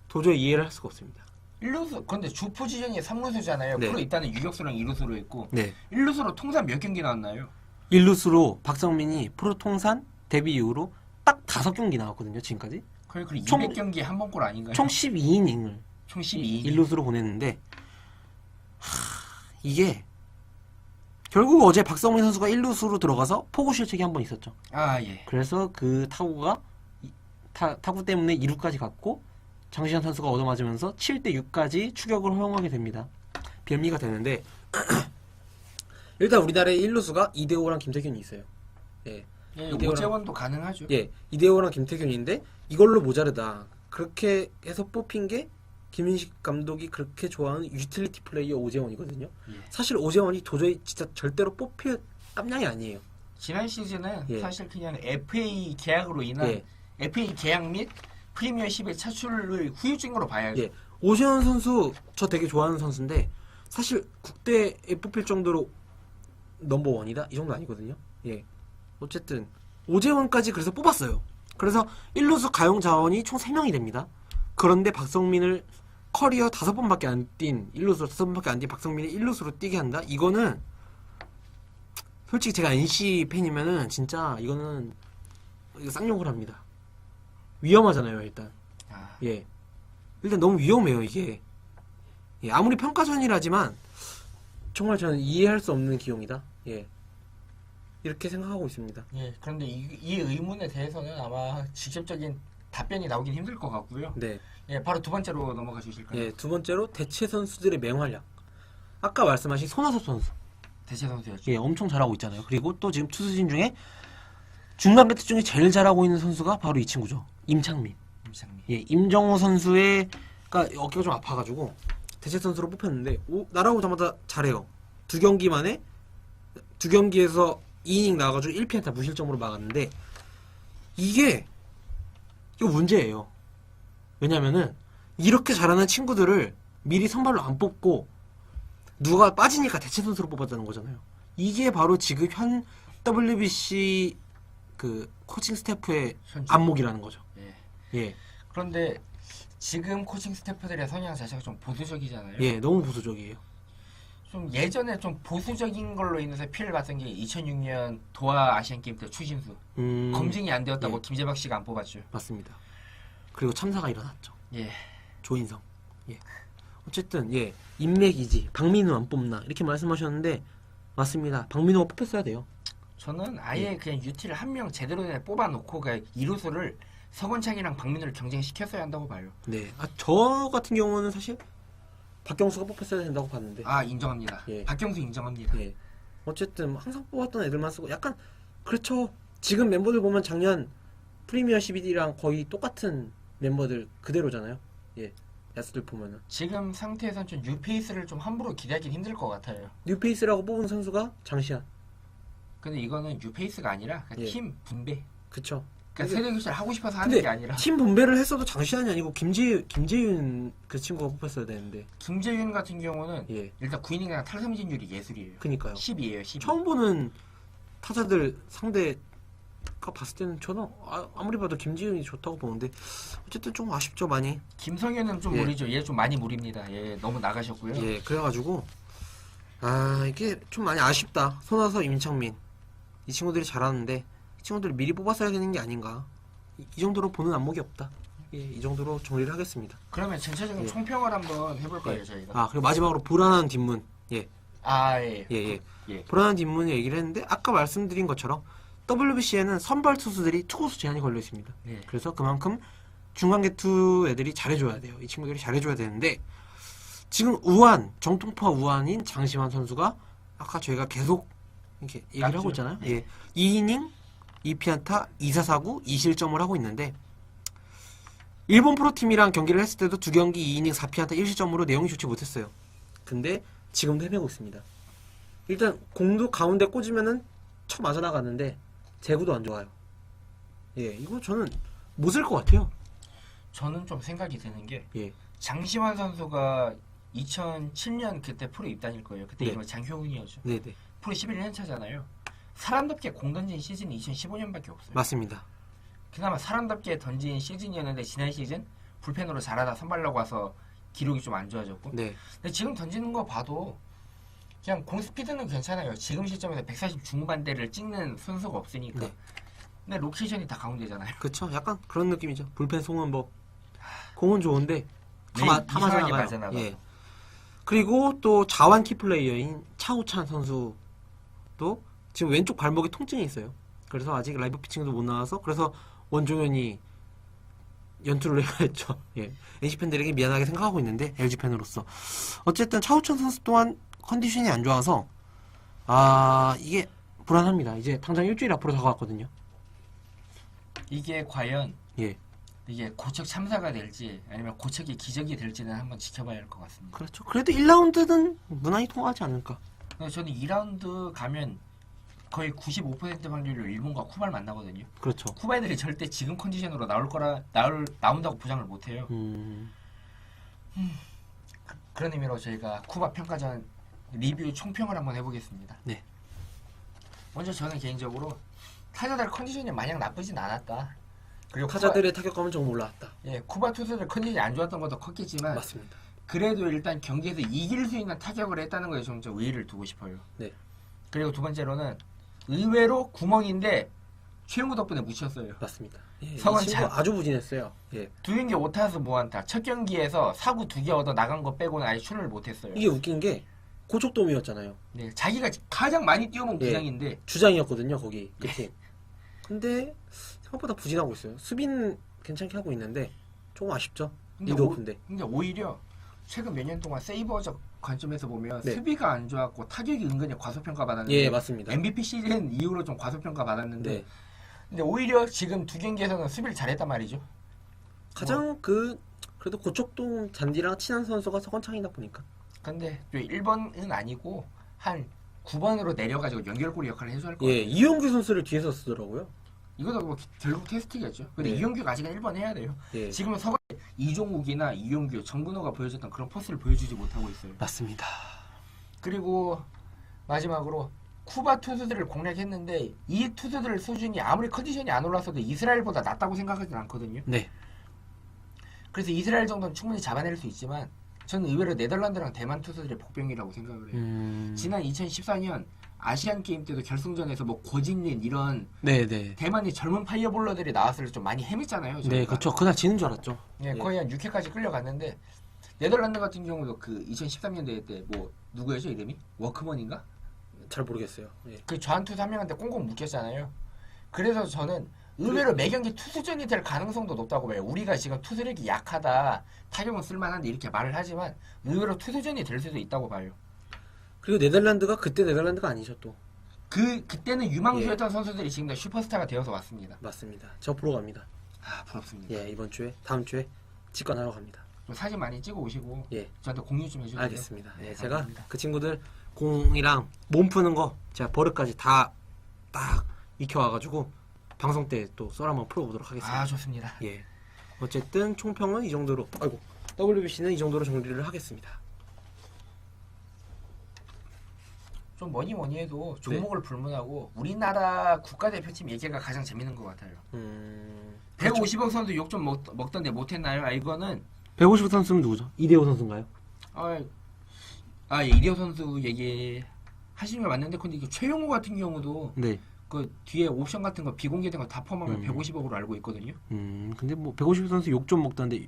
도저히 이해를 할 수가 없습니다. 1루수, 근데 주 포지션이 3루수잖아요. 프로 있다는 유격수랑 2루수로 있고 1루수로 통산 몇 경기 나왔나요? 1루수로 박성민이 프로 통산 데뷔 이후로 딱 5경기 나왔거든요. 지금까지. 그리고 200경기 한 번 골 아닌가요? 총 12이닝을 총 12이닝 1루수로 보냈는데 이게 결국 어제 박성민 선수가 1루수로 들어가서 포구 실책이 한 번 있었죠. 그래서 그 타구가 타구 때문에 2루까지 갔고 장시현 선수가 얻어맞으면서 7대6까지 추격을 허용하게 됩니다. 변미가 되는데 일단 우리나라의 1루수가 이대호랑 김태균이 있어요. 오재원도 가능하죠. 이대호랑 김태균인데 이걸로 모자르다. 그렇게 해서 뽑힌 게 김인식 감독이 그렇게 좋아하는 유틸리티 플레이어 오재원이거든요. 사실 오재원이 도저히 진짜 절대로 뽑힐 깜냥이 아니에요. 지난 시즌은 사실 그냥 FA 계약으로 인한 FA 계약 및 프리미어십의 차출을 후유증으로 봐야죠. 오재원 선수 저 되게 좋아하는 선수인데 사실 국대에 뽑힐 정도로 넘버원이다? 이 정도 아니거든요. 어쨌든 오재원까지 그래서 뽑았어요. 그래서 1루수 가용 자원이 총 3명이 됩니다. 그런데 박성민을 커리어 5번밖에 안 뛴 1루수로 5번밖에 안 뛴 박성민이 1루수로 뛰게 한다? 이거는 솔직히 제가 NC 팬이면은 진짜 이거 쌍욕을 합니다. 위험하잖아요, 일단. 아, 예. 일단 너무 위험해요, 이게. 예, 아무리 평가전이라지만 정말 저는 이해할 수 없는 기용이다. 예. 이렇게 생각하고 있습니다. 예. 그런데 이 의문에 대해서는 아마 직접적인 답변이 나오긴 힘들 것 같고요. 네. 예, 바로 두 번째로 넘어가 주실까요? 예, 두 번째로 대체 선수들의 맹활약. 아까 말씀하신 손아섭 선수. 대체 선수였죠. 예, 엄청 잘하고 있잖아요. 그리고 또 지금 투수진 중에 중간 배트 중에 제일 잘하고 있는 선수가 바로 이 친구죠. 임창민. 임창민. 예, 임정우 선수의 그러니까 어깨가 좀 아파가지고 대체 선수로 뽑혔는데 날아오자마자 잘해요. 두 경기에서 2이닝 나와가지고 1피안타 무실점으로 막았는데 이거 문제예요. 왜냐면은 이렇게 잘하는 친구들을 미리 선발로 안 뽑고 누가 빠지니까 대체 선수로 뽑았다는 거잖아요. 이게 바로 지금 현 WBC 그 코칭 스태프의 현재. 안목이라는 거죠. 예. 예, 그런데 지금 코칭 스태프들의 성향 자체가 좀 보수적이잖아요. 예, 너무 보수적이에요. 좀 예전에 좀 보수적인 걸로 인해서 피해를 봤던 게 2006년 도하 아시안 게임 때 추신수 검증이 안 되었다고 예. 김재박 씨가 안 뽑았죠. 맞습니다. 그리고 참사가 일어났죠. 예. 조인성. 예. 어쨌든 예, 인맥이지. 박민우 안 뽑나 이렇게 말씀하셨는데 맞습니다. 박민우가 뽑혔어야 돼요. 저는 아예 그냥 유티를 한 명 제대로 뽑아놓고 그 이루수를 서건창이랑 박민우를 경쟁시켰어야 한다고 봐요. 네. 저 같은 경우는 사실 박경수가 뽑혔어야 된다고 봤는데. 아, 인정합니다. 예. 박경수 인정합니다. 예. 어쨌든 항상 뽑았던 애들만 쓰고 약간 그렇죠. 지금 멤버들 보면 작년 프리미어 12D랑 거의 똑같은 멤버들 그대로잖아요. 예. 야수들 보면은 지금 상태에선 좀 뉴페이스를 좀 함부로 기대하기는 힘들 것 같아요. 뉴페이스라고 뽑은 선수가 장시환. 근데 이거는 뉴페이스가 아니라 그냥 예. 팀 분배. 그쵸. 그러니까 세대 교체를 하고 싶어서 하는 근데 게 아니라. 팀 분배를 했어도 장시환이 아니고 김재윤 그 친구가 뽑혔어야 되는데. 김재윤 같은 경우는 예. 일단 9이닝이랑 탈삼진율이 예술이에요. 그니까요. 10이에요, 10. 처음 보는 타자들 상대가 봤을 때는 저는 아무리 봐도 김지윤이 좋다고 보는데 어쨌든 좀 아쉽죠 많이. 김성현은 좀 예. 무리죠. 얘 좀 많이 무리입니다. 얘 너무 나가셨고요. 예, 그래가지고 이게 좀 많이 아쉽다. 손아섭, 임창민 이 친구들이 잘하는데 이 친구들을 미리 뽑았어야 되는 게 아닌가. 이 정도로 보는 안목이 없다. 예, 이 정도로 정리를 하겠습니다. 그러면 전체적인 예. 총평을 한번 해볼까요, 예. 저희가? 그리고 마지막으로 불안한 뒷문. 예, 아, 예. 예. 예. 불안한 뒷문 얘기를 했는데 아까 말씀드린 것처럼 WBC에는 선발 투수들이 투구수 제한이 걸려 있습니다. 네. 그래서 그만큼 중간개투 애들이 잘해줘야 돼요. 이 친구들이 잘해줘야 되는데 지금 정통파 우완인 장시환 선수가 아까 저희가 계속 이렇게 얘기를 맞죠. 하고 있잖아요. 네. 예. 2이닝 2피안타 2사사구 2실점을 하고 있는데 일본 프로팀이랑 경기를 했을 때도 두 경기 2이닝 4피안타 1실점으로 내용이 좋지 못했어요. 근데 지금도 헤매고 있습니다. 일단 공도 가운데 꽂으면은 쳐 맞아 나가는데 제구도 안 좋아요. 예, 이거 저는 못 쓸 것 같아요. 저는 좀 생각이 드는 게 예, 장시환 선수가 2007년 그때 프로 입단일 거예요. 그때 네. 이름은 장효은이었죠. 네네 프로 11년 차잖아요. 사람답게 공 던진 시즌이 2015년밖에 없어요. 맞습니다. 그나마 사람답게 던진 시즌이었는데 지난 시즌 불펜으로 잘하다 선발라고 와서 기록이 좀 안 좋아졌고. 네, 근데 지금 던지는 거 봐도 그냥 공 스피드는 괜찮아요. 지금 시점에서 140 중반대를 찍는 선수가 없으니까. 네. 근데 로케이션이 다 가운데잖아요. 그쵸. 약간 그런 느낌이죠. 불펜 송은 뭐 공은 좋은데 다 맞아 이상하게 나가요. 맞아나가요. 예. 그리고 또 자완 키플레이어인 차우찬 선수도 지금 왼쪽 발목에 통증이 있어요. 그래서 아직 라이브 피칭도 못 나와서 그래서 원종현이 연투를 해야 했죠. 예. NC 팬들에게 미안하게 생각하고 있는데 LG 팬으로서 어쨌든 차우찬 선수 또한 컨디션이 안 좋아서 이게 불안합니다. 이제 당장 일주일 앞으로 다가왔거든요. 이게 과연 예. 이게 고척 참사가 될지 아니면 고척이 기적이 될지는 한번 지켜봐야 할 것 같습니다. 그렇죠. 그래도 1라운드는 무난히 통하지 않을까. 근데 저는 2라운드 가면 거의 95% 확률로 일본과 쿠바를 만나거든요. 그렇죠. 쿠바 애들이 절대 지금 컨디션으로 나온다고 보장을 못해요. 그런 의미로 저희가 쿠바 평가전 리뷰 총평을 한번 해보겠습니다. 네. 먼저 저는 개인적으로 타자들 컨디션이 마냥 나쁘진 않았다. 그리고 타자들의 타격감은 조금 올라왔다. 쿠바 투수들 컨디션이 안 좋았던 것도 컸겠지만 맞습니다. 그래도 일단 경기에서 이길 수 있는 타격을 했다는 거에 좀 의의를 두고 싶어요. 네. 그리고 두 번째로는 의외로 구멍인데 최용우 덕분에 묻혔어요. 맞습니다. 예, 이 성원 친구 잘- 아주 부진했어요. 예. 두 경기 5타수 무안타. 첫 경기에서 사구 2개 얻어 나간 거 빼고는 아예 출루를 못했어요. 이게 웃긴 게 고척돔이었잖아요. 네, 자기가 가장 많이 뛰어본 예. 구장인데 주장이었거든요, 거기 그 팀. 근데 생각보다 부진하고 있어요. 수비는 괜찮게 하고 있는데 조금 아쉽죠. 근데 리드 오- 오픈데. 근데 오히려 최근 몇 년 동안 세이버적 관점에서 보면 네. 수비가 안 좋았고 타격이 은근히 과소평가 받았는데 예, 맞습니다. MVP 시즌 이후로 좀 과소평가 받았는데 네. 근데 오히려 지금 두 경기에서는 수비를 잘했단 말이죠. 가장 그래도 고척돔 잔디랑 친한 선수가 서건창이다 보니까. 근데 또 1번은 아니고 한 9번으로 내려가지고 연결고리 역할을 해줘야 할 것 예, 같아요. 이용규 선수를 뒤에서 쓰더라고요. 이것도 뭐 결국 테스트겠죠. 근데 네. 이용규가 아직은 1번 해야 돼요. 예. 지금은 서건 이종욱이나 이용규, 정근호가 보여줬던 그런 포스를 보여주지 못하고 있어요. 맞습니다. 그리고 마지막으로 쿠바 투수들을 공략했는데 이 투수들 수준이 아무리 컨디션이 안 올라서도 이스라엘보다 낫다고 생각하진 않거든요. 네. 그래서 이스라엘 정도는 충분히 잡아낼 수 있지만 저는 의외로 네덜란드랑 대만 투수들의 복병이라고 생각을 해요. 지난 2014년 아시안 게임 때도 결승전에서 뭐 고진린 이런 네네. 대만의 젊은 파이어볼러들이 나왔을 때 좀 많이 헤맸잖아요. 네, 저희가. 그렇죠. 그날 지는 줄 알았죠. 예, 거의 한 6회까지 끌려갔는데 네덜란드 같은 경우도 그 2013년 대회 때 뭐 누구였죠 이름이? 워크먼인가? 잘 모르겠어요. 예. 그 좌한투수 한 명한테 꽁꽁 묶였잖아요. 그래서 저는 의외로 매경기 투수전이 될 가능성도 높다고 봐요. 우리가 지금 투수력이 약하다, 타격은 쓸만한데 이렇게 말을 하지만 의외로 투수전이 될 수도 있다고 봐요. 그리고 네덜란드가 그때 네덜란드가 아니죠 또. 그때는 유망주였던 선수들이 지금 다 슈퍼스타가 되어서 왔습니다. 맞습니다. 저 보러 갑니다. 아 부럽습니다. 예, 이번 주에 다음 주에 직관하러 갑니다. 좀 사진 많이 찍어 오시고 예. 저한테 공유 좀 해주세요. 알겠습니다. 예, 네, 제가 감사합니다. 그 친구들 공이랑 몸 푸는 거 제가 버릇까지 다 딱 익혀와가지고 방송 때 또 썰 한번 풀어보도록 하겠습니다. 아 좋습니다. 예. 어쨌든 총평은 이 정도로, 아이고, WBC는 이 정도로 정리를 하겠습니다. 좀 뭐니 해도 종목을 불문하고 우리나라 국가대표팀 얘기가 가장 재밌는 것 같아요. 150억 선수 욕 좀 먹던데 못했나요? 아 이거는 150 선수는 누구죠? 이대호 선수인가요? 예, 이대호 선수 얘기 하시는 게 맞는데 근데 이게 최용호 같은 경우도 네. 그 뒤에 옵션 같은 거 비공개된 거 다 포함하면 150억으로 알고 있거든요. 근데 뭐 150 선수 욕 좀 먹던데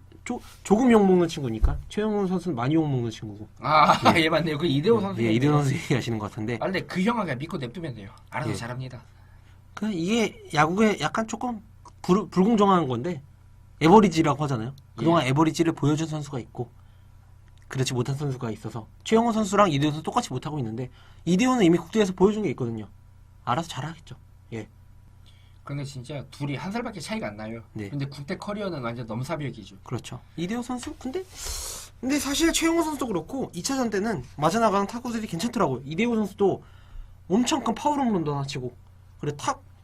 조금 욕 먹는 친구니까 최영훈 선수는 많이 욕 먹는 친구고. 예 맞네요. 그 이대호 선수. 예, 이대호 선수 얘기하시는 것 같은데. 아 근데 그 형아 그냥 믿고 냅두면 돼요. 알아서 예. 잘합니다. 그 이게 야구에 약간 조금 불공정한 건데 에버리지라고 하잖아요. 그동안 에버리지를 보여준 선수가 있고 그렇지 못한 선수가 있어서 최영호 선수랑 이대호 선수 똑같이 못하고 있는데 이대호는 이미 국대에서 보여준 게 있거든요. 알아서 잘하겠죠. 예. 근데 진짜 둘이 한 살밖에 차이가 안 나요. 네. 근데 국대 커리어는 완전 넘사벽이죠. 그렇죠. 이대호 선수? 근데 사실 최영호 선수도 그렇고 2차전 때는 맞아나가는 타구들이 괜찮더라고요. 이대호 선수도 엄청 큰 파울 홈런도 하나 치고 그리고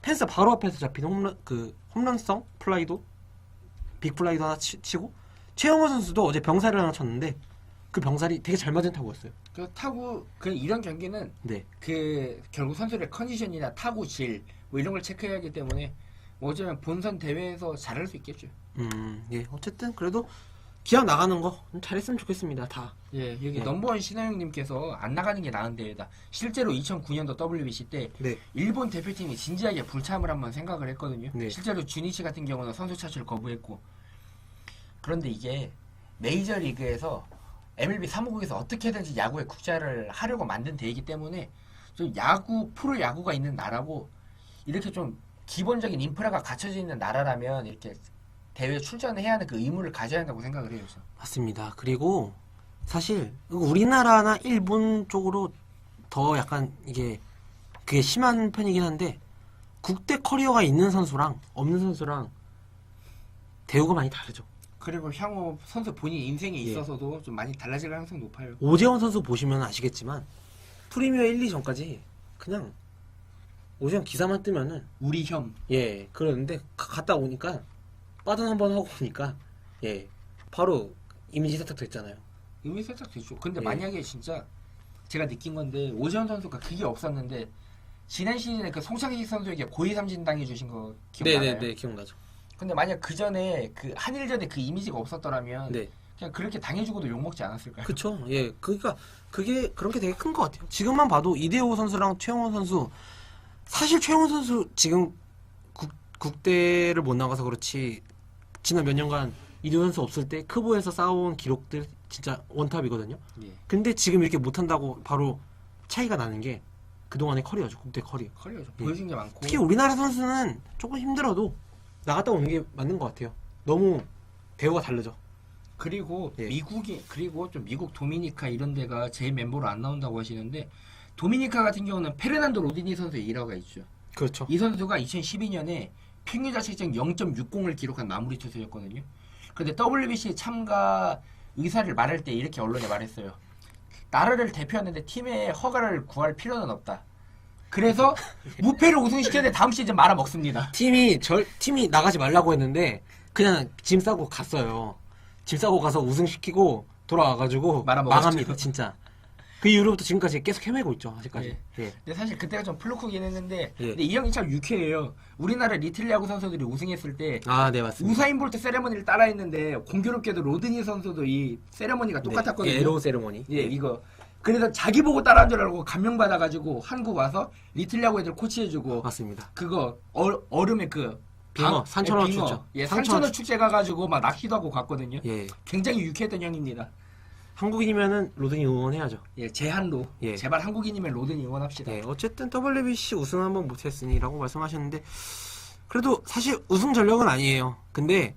펜스 바로 앞에서 잡힌 홈런성 플라이도 빅 플라이도 하나 치고 최영호 선수도 어제 병살을 하나 쳤는데 그 병살이 되게 잘 맞은 타구였어요. 그 타구 이런 경기는 네. 그 결국 선수의 컨디션이나 타구 질 뭐 이런 걸 체크해야 하기 때문에 뭐 어쩌면 본선 대회에서 잘할 수 있겠죠. 예. 어쨌든 그래도 기왕 나가는 거 잘했으면 좋겠습니다. 다. 예, 여기 네. 넘버원 신하영님께서 안 나가는 게 나은 대회다. 실제로 2009년도 WBC 때 네. 일본 대표팀이 진지하게 불참을 한번 생각을 했거든요. 네. 실제로 주니치 같은 경우는 선수 차출을 거부했고. 그런데 이게 메이저리그에서 MLB 사무국에서 어떻게든지 야구에 국제화를 하려고 만든 대회이기 때문에 좀 프로 야구가 있는 나라고 이렇게 좀 기본적인 인프라가 갖춰져 있는 나라라면 이렇게 대회에 출전을 해야 하는 그 의무를 가져야 한다고 생각을 해요. 저는. 맞습니다. 그리고 사실 우리나라나 일본 쪽으로 더 약간 그게 심한 편이긴 한데 국대 커리어가 있는 선수랑 없는 선수랑 대우가 많이 다르죠. 그리고 향후 선수 본인 인생에 예. 있어서도 좀 많이 달라질 가능성이 높아요. 오재원 선수 보시면 아시겠지만 프리미어 1, 2전까지 그냥 오재원 기사만 뜨면은 우리 형. 예 그러는데 갔다 오니까 빠전 한번 하고 오니까 예 바로 이미지 세탁 됐잖아요. 의미 살짝 되죠. 근데 예. 만약에 진짜 제가 느낀 건데 오재원 선수가 그게 없었는데 지난 시즌에 그 송창식 선수에게 고의 삼진 당해주신 거 기억나요? 네네네 기억나죠. 근데 만약 그 전에 그 한일전에 그 이미지가 없었더라면 네. 그냥 그렇게 당해주고도 욕먹지 않았을까요? 그쵸. 예. 그러니까 그게 그런 게 되게 큰 것 같아요. 지금만 봐도 이대호 선수랑 최영호 선수, 사실 최영호 선수 지금 국대를 못 나가서 그렇지 지난 몇 년간 이대호 선수 없을 때 크보에서 쌓아온 기록들 진짜 원탑이거든요. 예. 근데 지금 이렇게 못한다고 바로 차이가 나는 게 그동안의 커리어죠. 국대 커리어. 커리어죠. 예. 보여준 게 많고. 특히 우리나라 선수는 조금 힘들어도 나갔다 오는 게 맞는 것 같아요. 너무 대우가 다르죠. 그리고 예. 그리고 좀 미국 도미니카 이런 데가 제 멤버로 안 나온다고 하시는데 도미니카 같은 경우는 페르난도 로디니 선수의 일화가 있죠. 그렇죠. 이 선수가 2012년에 평균 자책점 0.60을 기록한 마무리 투수였거든요. 근데 WBC 참가 의사를 말할 때 이렇게 언론에 말했어요. 나라를 대표하는데 팀의 허가를 구할 필요는 없다. 그래서 무패를 우승시켰는데 다음 시즌 말아먹습니다. 팀이 나가지 말라고 했는데 그냥 짐 싸고 갔어요. 짐 싸고 가서 우승시키고 돌아와가지고 말아먹었죠. 망합니다. 진짜. 그 이후로부터 지금까지 계속 헤매고 있죠. 아직까지. 예. 근데 사실 그때가 좀 플루크긴 했는데 예. 근데 이 형이 참 유쾌해요. 우리나라 리틀 야구 선수들이 우승했을 때 아, 네, 맞습니다. 우사인 볼트 세레머니를 따라했는데 공교롭게도 로드니 선수도 이 세레머니가 똑같았거든요. 네, 에로 세레모니. 예, 이거. 그래서 자기 보고 따라한 줄 알고 감명받아가지고 한국 와서 리틀 야구 애들 코치해주고 맞습니다. 그거 얼음에 그 빙어, 산천어 빙어. 축제. 예, 산천어 산천어 축제 가가지고 막 낚시도 하고 갔거든요. 예. 굉장히 유쾌했던 형입니다. 한국인이면은 로드니 응원해야죠. 예, 제한로. 예. 제발 한국인이면 로드니 응원합시다. 예. 어쨌든 WBC 우승 한번 못했으니라고 말씀하셨는데 그래도 사실 우승 전력은 아니에요. 근데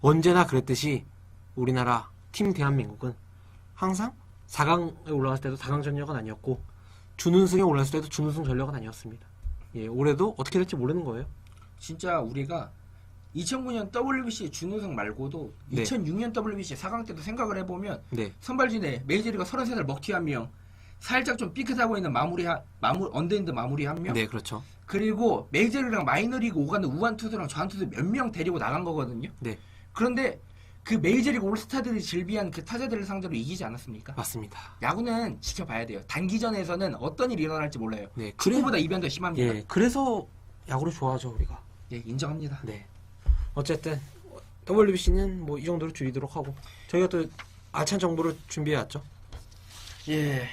언제나 그랬듯이 우리나라 팀 대한민국은 항상 4강에 올라갔을 때도 4강 전력은 아니었고 준우승에 올랐을 때도 준우승 전력은 아니었습니다. 예, 올해도 어떻게 될지 모르는 거예요. 진짜 우리가 2009년 WBC 준우승 말고도 네. 2006년 WBC 4강 때도 생각을 해보면 네, 선발진에 메이저리가 33살 먹튀 한 명, 살짝 좀 삐끗하고 있는 언더핸드 마무리 한 명, 네, 그렇죠. 그리고 메이저리그랑 마이너리그 오가는 우한 투수랑 좌한 투수 몇 명 데리고 나간 거거든요. 네, 그런데 그 메이저리그 올스타들이 즐비한 그 타자들을 상대로 이기지 않았습니까? 맞습니다. 야구는 지켜봐야 돼요. 단기전에서는 어떤 일이 일어날지 몰라요. 네, 축구보다 이변도 심합니다. 예, 그래서 야구를 좋아하죠 우리가. 예, 인정합니다. 네. 어쨌든 WBC는 뭐 이 정도로 줄이도록 하고 저희가 또 알찬 정보를 준비해왔죠. 예.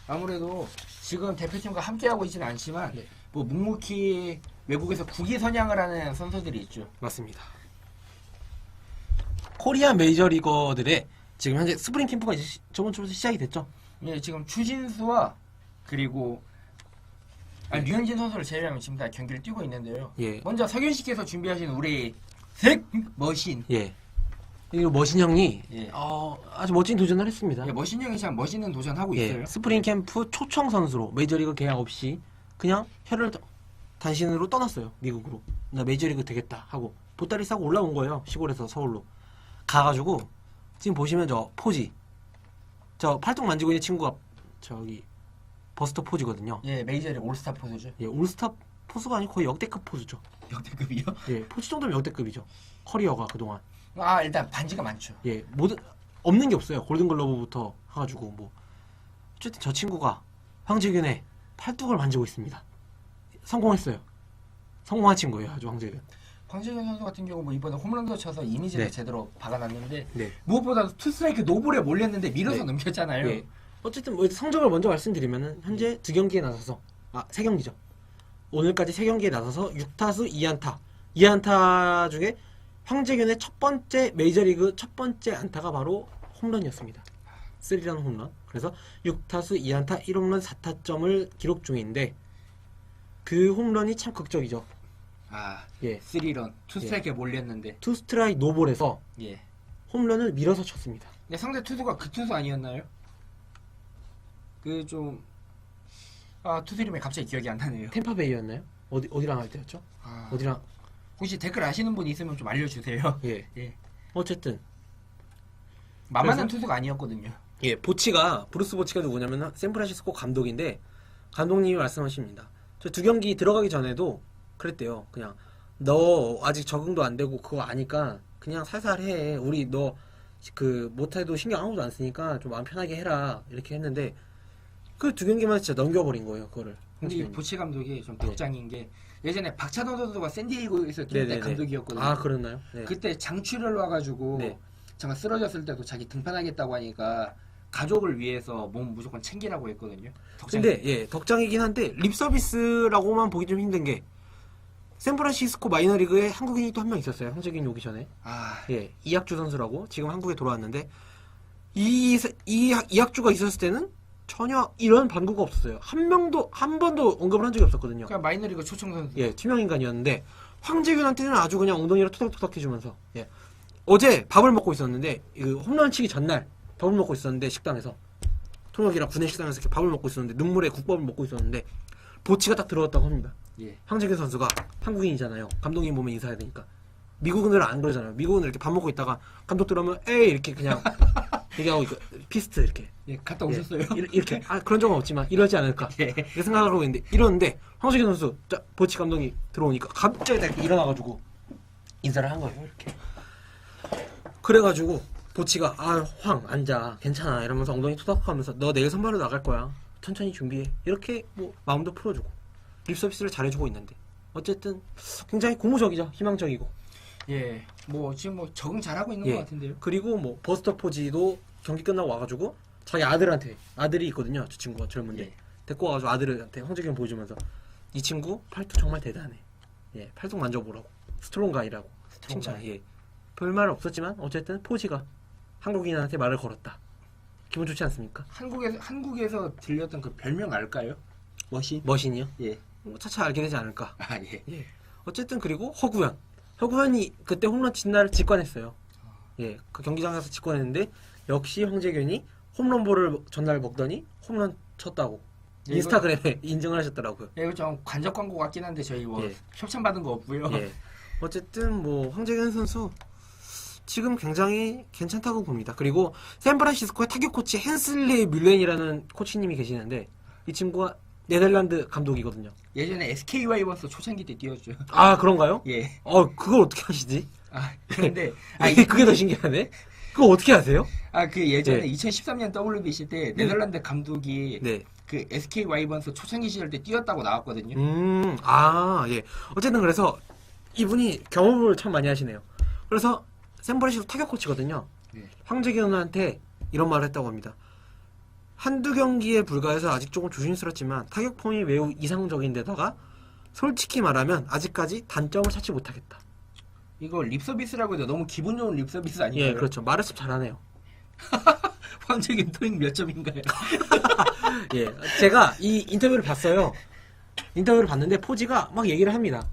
아무래도 지금 대표팀과 함께하고 있지는 않지만 네. 뭐 묵묵히 외국에서 국위 선양을 하는 선수들이 있죠. 맞습니다. 코리아 메이저리거들의 지금 현재 스프링 캠프가 이제 저번 주부터 시작이 됐죠. 예, 지금 추진수와 그리고 류현진 선수를 제외하면 지금 다 경기를 뛰고 있는데요. 예, 먼저 석윤씨께서 준비하신 우리 색 머신. 예. 그리고 머신 형이 예. 아주 멋진 도전을 했습니다. 예, 머신 형이 참 멋있는 도전하고 있어요. 예, 스프링 캠프 초청 선수로 메이저리그 계약 없이 그냥 혀를 단신으로 떠났어요. 미국으로. 나 메이저리그 되겠다 하고 보따리 싸고 올라온 거예요. 시골에서 서울로. 가가지고 지금 보시면 저 포지. 저 팔뚝 만지고 있는 친구가 저기 버스터 포즈거든요. 예, 메이저리그 올스타 포수죠. 예, 올스타 포수가 아니고 거의 역대급 포수죠. 역대급이요? 예, 포수 정도면 역대급이죠. 커리어가 그동안. 아, 일단 반지가 많죠. 예, 모든 없는 게 없어요. 골든글러브부터 해가지고 뭐 어쨌든 저 친구가 황재균의 팔뚝을 만지고 있습니다. 성공했어요. 성공한 친구예요, 아주 황재균. 황재균 선수 같은 경우 뭐 이번에 홈런도 쳐서 이미지를 네. 제대로 박아놨는데 네. 무엇보다 투스트라이크 노볼에 몰렸는데 밀어서 네. 넘겼잖아요. 예. 어쨌든 뭐 성적을 먼저 말씀드리면은 현재 2경기에 나서서 3경기죠. 오늘까지 3경기에 나서서 6타수 2안타. 2안타 중에 황재균의 첫 번째 메이저리그 첫 번째 안타가 바로 홈런이었습니다. 3런 홈런. 그래서 6타수 2안타 1홈런 4타점을 기록 중인데 그 홈런이 참 극적이죠. 아, 예. 3런 투스트라이크에 몰렸는데. 투 스트라이크 노볼에서 예. 홈런을 밀어서 쳤습니다. 근데 상대 투수가 그 투수 아니었나요? 그 좀 투수 이름이 갑자기 기억이 안 나네요. 템파베이였나요? 어디랑 할 때였죠? 아, 어디랑? 혹시 댓글 아시는 분 있으면 좀 알려주세요. 예. 예. 어쨌든 만만한 그래서? 투수가 아니었거든요. 예, 브루스 보치가 누구냐면 샌프란시스코 감독인데 감독님이 말씀하십니다. 저 2경기 들어가기 전에도 그랬대요. 그냥 너 아직 적응도 안 되고 그거 아니까 그냥 살살 해. 우리 너 그 못해도 신경 아무도 안 쓰니까 좀 마음 편하게 해라. 이렇게 했는데 그 2경기만 진짜 넘겨버린 거예요. 그거를. 근데 이 보치 감독이 좀 덕장인 게 예전에 박찬호 선수가 샌디에이고에서 뛰는 때 감독이었거든요. 아, 그랬나요? 네. 그때 장출혈 와가지고 네. 잠깐 쓰러졌을 때도 자기 등판하겠다고 하니까 가족을 위해서 몸 무조건 챙기라고 했거든요. 근데 예, 덕장이긴 한데 립 서비스라고만 보기 좀 힘든 게 샌프란시스코 마이너리그에 한국인이 또 한 명 있었어요. 황재균이 오기 전에. 아, 예, 이학주 선수라고 지금 한국에 돌아왔는데 이학주가 있었을 때는 전혀 이런 반구가 없었어요. 한 번도 언급을 한 적이 없었거든요. 그냥 마이너리그 초청 선수. 예, 투명 인간이었는데 황재균한테는 아주 그냥 엉덩이를 토닥토닥 해주면서 예. 어제 밥을 먹고 있었는데 그 홈런 치기 전날 밥을 먹고 있었는데 식당에서 통역이랑 구내 식당에서 이렇게 밥을 먹고 있었는데 눈물에 국밥을 먹고 있었는데 보치가 딱 들어왔다고 합니다. 예. 황재균 선수가 한국인이잖아요. 감독님 보면 인사해야 되니까. 미국인들은 안 그러잖아요. 미국은 이렇게 밥 먹고 있다가 감독들 하면 에이 이렇게 그냥 얘기하고 피스트 이렇게 예, 갔다 오셨어요? 이렇게 그런 적은 없지만 이러지 않을까 예. 이렇게 생각하고 있는데 이러는데 황재균 선수 보치 감독이 들어오니까 갑자기 이렇게 일어나가지고 인사를 한 거예요. 이렇게 그래가지고 보치가 황 앉아 괜찮아 이러면서 엉덩이 토닥하면서 너 내일 선발로 나갈 거야 천천히 준비해 이렇게 뭐 마음도 풀어주고 립 서비스를 잘해주고 있는데 어쨌든 굉장히 고무적이죠. 희망적이고 예. 뭐 지금 뭐 적응 잘하고 있는 예. 것 같은데요. 그리고 뭐 버스터 포지도 경기 끝나고 와가지고 자기 아들이 있거든요. 저 친구가 젊은데 예. 데리고 와가지고 아들한테 황재균 보여주면서 이 친구 팔뚝 정말 대단해. 예, 팔뚝 만져보라고 스트롱가이라고 칭찬. 예, 별말 없었지만 어쨌든 포지가 한국인한테 말을 걸었다. 기분 좋지 않습니까? 한국에서 들렸던 그 별명 알까요? 머신이요? 예. 뭐 차차 알게 되지 않을까. 아, 예. 예. 어쨌든 그리고 허구현이 그때 홈런 친 날 직관했어요. 예, 그 경기장에서 직관했는데 역시 황재균이 홈런볼을 전날 먹더니 홈런 쳤다고 예, 인스타그램에 인증을 하셨더라고요. 예, 이거 좀 관적 광고 같긴 한데 저희 뭐 예. 협찬 받은 거 없고요. 예. 어쨌든 뭐 황재균 선수 지금 굉장히 괜찮다고 봅니다. 그리고 샌프란시스코의 타격 코치 헨슬리 뮬렌이라는 코치님이 계시는데 이 친구가 네덜란드 감독이거든요. 예전에 SK 와이번스 초창기 때 뛰었죠. 아 그런가요? 예. 그걸 어떻게 하시지? 아, 그런데 그게 더 신기하네. 그거 어떻게 하세요? 그 예전에 예. 2013년 WBC 때 네덜란드 감독이 네. 그 SK 와이번스 초창기 시절 때 뛰었다고 나왔거든요. 예. 어쨌든 그래서 이분이 경험을 참 많이 하시네요. 그래서 샌프란시스코 타격 코치거든요. 네. 황재균한테 이런 말을 했다고 합니다. 한두 경기에 불과해서 아직 조금 조심스럽지만 타격 폼이 매우 이상적인데다가 솔직히 말하면 아직까지 단점을 찾지 못하겠다. 이거 립서비스라고 해도 너무 기분 좋은 립서비스 아닌가요? 예, 그렇죠. 말을 참 잘하네요. 황재균 토익 몇 점인가요? 예, 제가 이 인터뷰를 봤어요. 인터뷰를 봤는데 포지가 막 얘기를 합니다.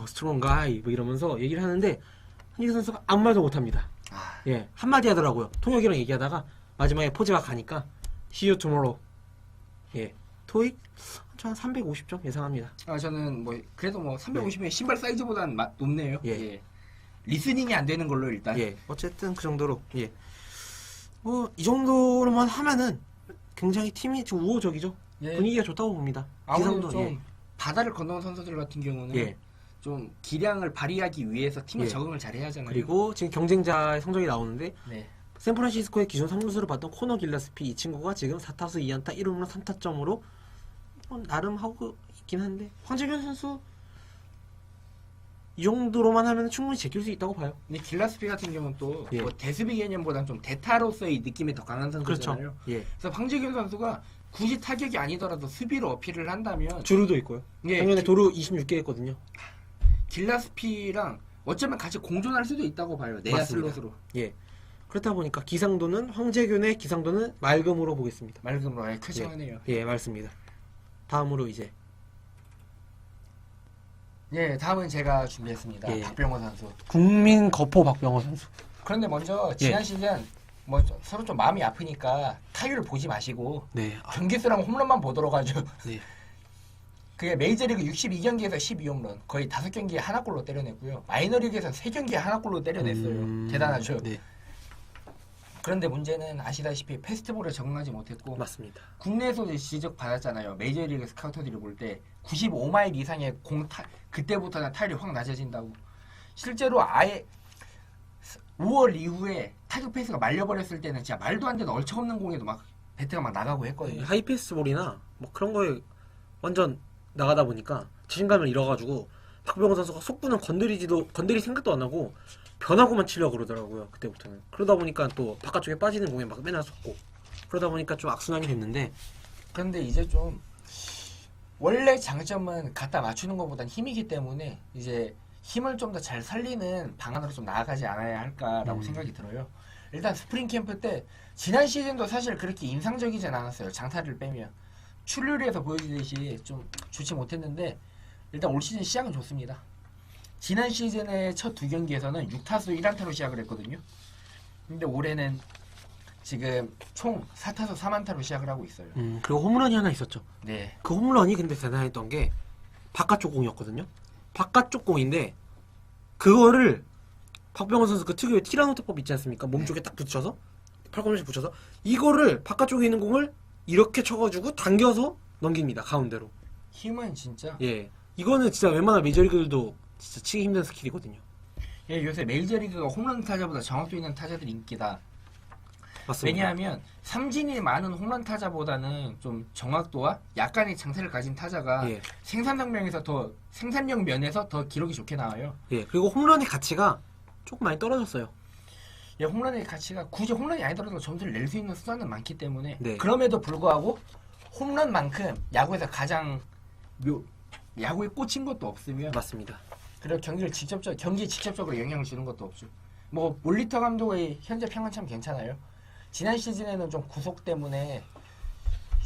스트롱 가이 뭐 이러면서 얘기를 하는데 한희규 선수가 아무 말도 못합니다. 예, 한마디 하더라고요. 통역이랑 얘기하다가 마지막에 포지가 가니까 See you tomorrow. 예, 토익 한 350점 예상합니다. 저는 뭐 그래도 뭐 350면 신발 사이즈보다는 높네요. 예. 리스닝이 안 되는 걸로 일단. 예, 어쨌든 그 정도로 예, 뭐 이 정도로만 하면은 굉장히 팀이 좀 우호적이죠. 예. 분위기가 좋다고 봅니다. 아무래도 기성도 좀 바다를 건너온 선수들 같은 경우는 예. 좀 기량을 발휘하기 위해서 팀에 예. 적응을 잘 해야 하잖아요. 그리고 지금 경쟁자의 성적이 나오는데 네. 샌프란시스코의 기존 3루수를 봤던 코너 길라스피 이 친구가 지금 4타수 2안타 1홈런 3타점으로 나름 하고 있긴 한데 황재균 선수 이 정도로만 하면 충분히 제낄 수 있다고 봐요. 근데 길라스피 같은 경우는 또 예. 뭐 대수비 개념보다는 좀 대타로서의 느낌이 더 강한 선수잖아요. 그렇죠. 예. 그래서 황재균 선수가 굳이 타격이 아니더라도 수비로 어필을 한다면 주루도 있고요. 예, 작년에 도루 26개 했거든요. 길라스피랑 어쩌면 같이 공존할 수도 있다고 봐요. 내야 맞습니다. 슬롯으로. 예. 그렇다 보니까 기상도는 황재균의 기상도는 맑음으로 보겠습니다. 맑음으로 아예 쾌정하네요. 예, 맞습니다. 다음으로 이제 예, 다음은 제가 준비했습니다. 예. 박병호 선수. 국민 거포 박병호 선수. 그런데 먼저 지난 시즌 뭐 서로 좀 마음이 아프니까 타율을 보지 마시고 네. 경기 수랑 홈런만 보도록 하죠. 네. 그게 메이저리그 62경기에서 12홈런, 거의 5경기에 하나골로 때려냈고요. 마이너리그에서 3경기에 하나골로 때려냈어요. 대단하죠. 네, 그런데 문제는 아시다시피 페스티벌에 적응하지 못했고 맞습니다. 국내에서도 지적 받았잖아요. 메이저리그 스카우터들이 볼 때 95마일 이상의 그때부터는 타율이 확 낮아진다고. 실제로 아예 5월 이후에 타격 페이스가 말려버렸을 때는 진짜 말도 안 되는 얼척없는 공에도 막 배트가 막 나가고 했거든요. 하이패스볼이나 뭐 그런 거에 완전 나가다 보니까 자신감을 잃어가지고 박병호 선수가 속구는 건드릴 생각도 안 하고 변하고만 치려고 그러더라고요. 그때부터는. 그러다 보니까 또 바깥쪽에 빠지는 공에 막 맨날 섰고 그러다 보니까 좀 악순환이 됐는데 그런데 이제 좀 원래 장점은 갖다 맞추는 것보단 힘이기 때문에 이제 힘을 좀 더 잘 살리는 방안으로 좀 나아가지 않아야 할까라고 생각이 들어요. 일단 스프링 캠프 때 지난 시즌도 사실 그렇게 인상적이진 않았어요. 장타를 빼면 출루리에서 보여주듯이 좀 좋지 못했는데 일단 올 시즌 시작은 좋습니다. 지난 시즌의 첫 두 경기에서는 6타수 1안타로 시작을 했거든요. 근데 올해는 지금 총 4타수 3안타로 시작을 하고 있어요. 그리고 홈런이 하나 있었죠. 네. 그 홈런이 근데 대단했던 게 바깥쪽 공이었거든요. 바깥쪽 공인데 그거를 박병호 선수 그 특유의 티라노테법 있지 않습니까? 몸쪽에 딱 붙여서 팔꿈치 붙여서 이거를 바깥쪽에 있는 공을 이렇게 쳐가지고 당겨서 넘깁니다. 가운데로. 힘은 진짜 예, 이거는 진짜 웬만한 메이저리그들도 진짜 치기 힘든 스킬이거든요. 예, 요새 메이저리그가 홈런 타자보다 정확도 있는 타자들이 인기다. 맞습니다. 왜냐하면 삼진이 많은 홈런 타자보다는 좀 정확도와 약간의 장타를 가진 타자가 예, 생산력 면에서 더 기록이 좋게 나와요. 예, 그리고 홈런의 가치가 조금 많이 떨어졌어요. 예, 홈런의 가치가 굳이 홈런이 아니더라도 점수를 낼 수 있는 수단은 많기 때문에 네. 그럼에도 불구하고 홈런만큼 야구에서 가장 야구에 꽂힌 것도 없으면 맞습니다. 그리고 경기에 직접적으로 영향을 주는 것도 없죠. 뭐 몰리터 감독의 현재 평은 참 괜찮아요. 지난 시즌에는 좀 구속 때문에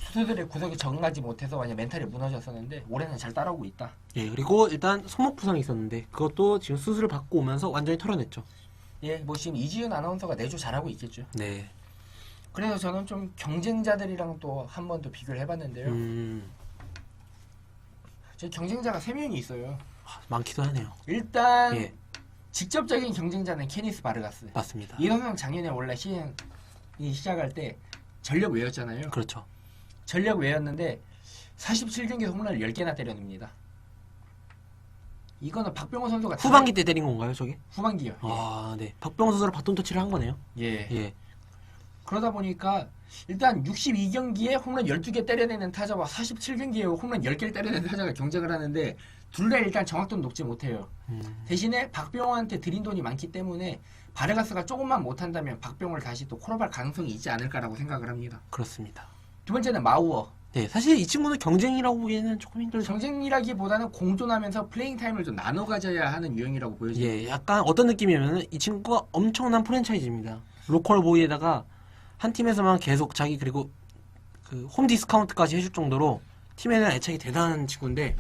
투수들의 구속에 적응하지 못해서 완전 멘탈이 무너졌었는데 올해는 잘 따라오고 있다. 예, 그리고 일단 손목 부상이 있었는데 그것도 지금 수술을 받고 오면서 완전히 털어냈죠. 예, 뭐 지금 이지윤 아나운서가 내조 잘하고 있겠죠. 네. 그래서 저는 좀 경쟁자들이랑 또 한 번 더 비교를 해봤는데요. 제 경쟁자가 3명이 있어요. 많기도 하네요. 일단 예, 직접적인 경쟁자는 케니스 바르가스. 맞습니다. 이 선수는 작년에 원래 시즌이 시작할 때 전력 외였잖아요. 그렇죠. 전력 외였는데 47경기에서 홈런을 10개나 때려냅니다. 이거는 박병호 선수가 후반기 때 때린 건가요, 저게? 후반기요. 아, 네. 박병호 선수랑 바톤 터치를 한 거네요. 예. 예, 그러다 보니까 일단 62경기에 홈런 12개 때려내는 타자와 47경기에 홈런 10개를 때려내는 타자가 경쟁을 하는데 둘 다 일단 정확도는 높지 못해요. 대신에 박병호한테 들인 돈이 많기 때문에 바르가스가 조금만 못한다면 박병호를 다시 또 콜업할 가능성이 있지 않을까라고 생각을 합니다. 그렇습니다. 두 번째는 마우어. 네, 사실 이 친구는 경쟁이라고 보기에는 조금 힘들죠. 경쟁이라기보다는 공존하면서 플레잉 타임을 좀 나눠 가져야 하는 유형이라고 보여집니다. 예, 약간 어떤 느낌이냐면은 이 친구가 엄청난 프랜차이즈입니다. 로컬 보이에다가 한 팀에서만 계속 자기 그리고 그 홈 디스카운트까지 해줄 정도로 팀에 대한 애착이 대단한 친구인데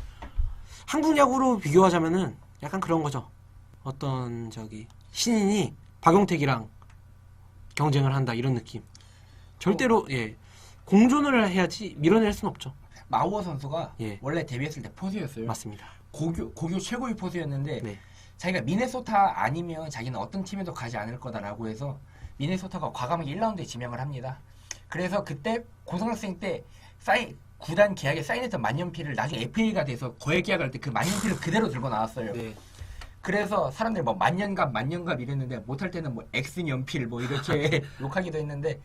한국 야구로 비교하자면은 약간 그런 거죠. 어떤 저기 신인이 박용택이랑 경쟁을 한다 이런 느낌. 절대로 예 공존을 해야지 밀어낼 순 없죠. 마우어 선수가 예. 원래 데뷔했을 때 포수였어요. 맞습니다. 고교 최고의 포수였는데 네. 자기가 미네소타 아니면 자기는 어떤 팀에도 가지 않을 거다라고 해서 미네소타가 과감하게 1라운드에 지명을 합니다. 그래서 그때 고등학생 때 구단 계약에 사인했던 만년필을 나중에 FA가 돼서 거액 계약할 때 그 만년필을 그대로 들고 나왔어요. 네. 그래서 사람들이 뭐 만년갑 이랬는데 못할 때는 뭐 X년필 뭐 이렇게 욕하기도 했는데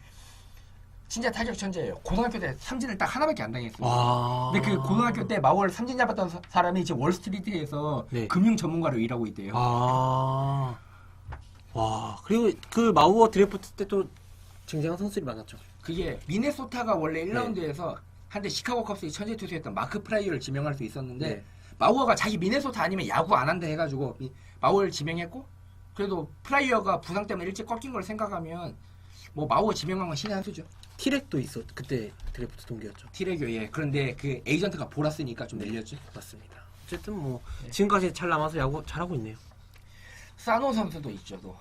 진짜 타격 천재예요. 고등학교 때 삼진을 딱 하나밖에 안 당했어요. 와. 근데 그 고등학교 때 마우어를 삼진 잡았던 사람이 지금 월스트리트에서 네. 금융 전문가로 일하고 있대요. 아. 와. 그리고 그 마우어 드래프트 때 또 쟁쟁한 선수들이 많았죠. 그게 미네소타가 원래 1라운드에서 한때 시카고 컵스의 천재 투수였던 마크 프라이어를 지명할 수 있었는데 네. 마우어가 자기 미네소타 아니면 야구 안 한다 해가지고 마우어를 지명했고 그래도 프라이어가 부상 때문에 일찍 꺾인 걸 생각하면 뭐 마우어 지명한 건 신의 한 수죠. 티렉도 있었. 그때 드래프트 동기였죠. 티레교 예. 그런데 그 에이전트가 보랐으니까 좀 늘렸죠. 맞습니다. 어쨌든 뭐 네. 지금까지 잘 남아서 야구 잘하고 있네요. 사노 선수도 있죠. 또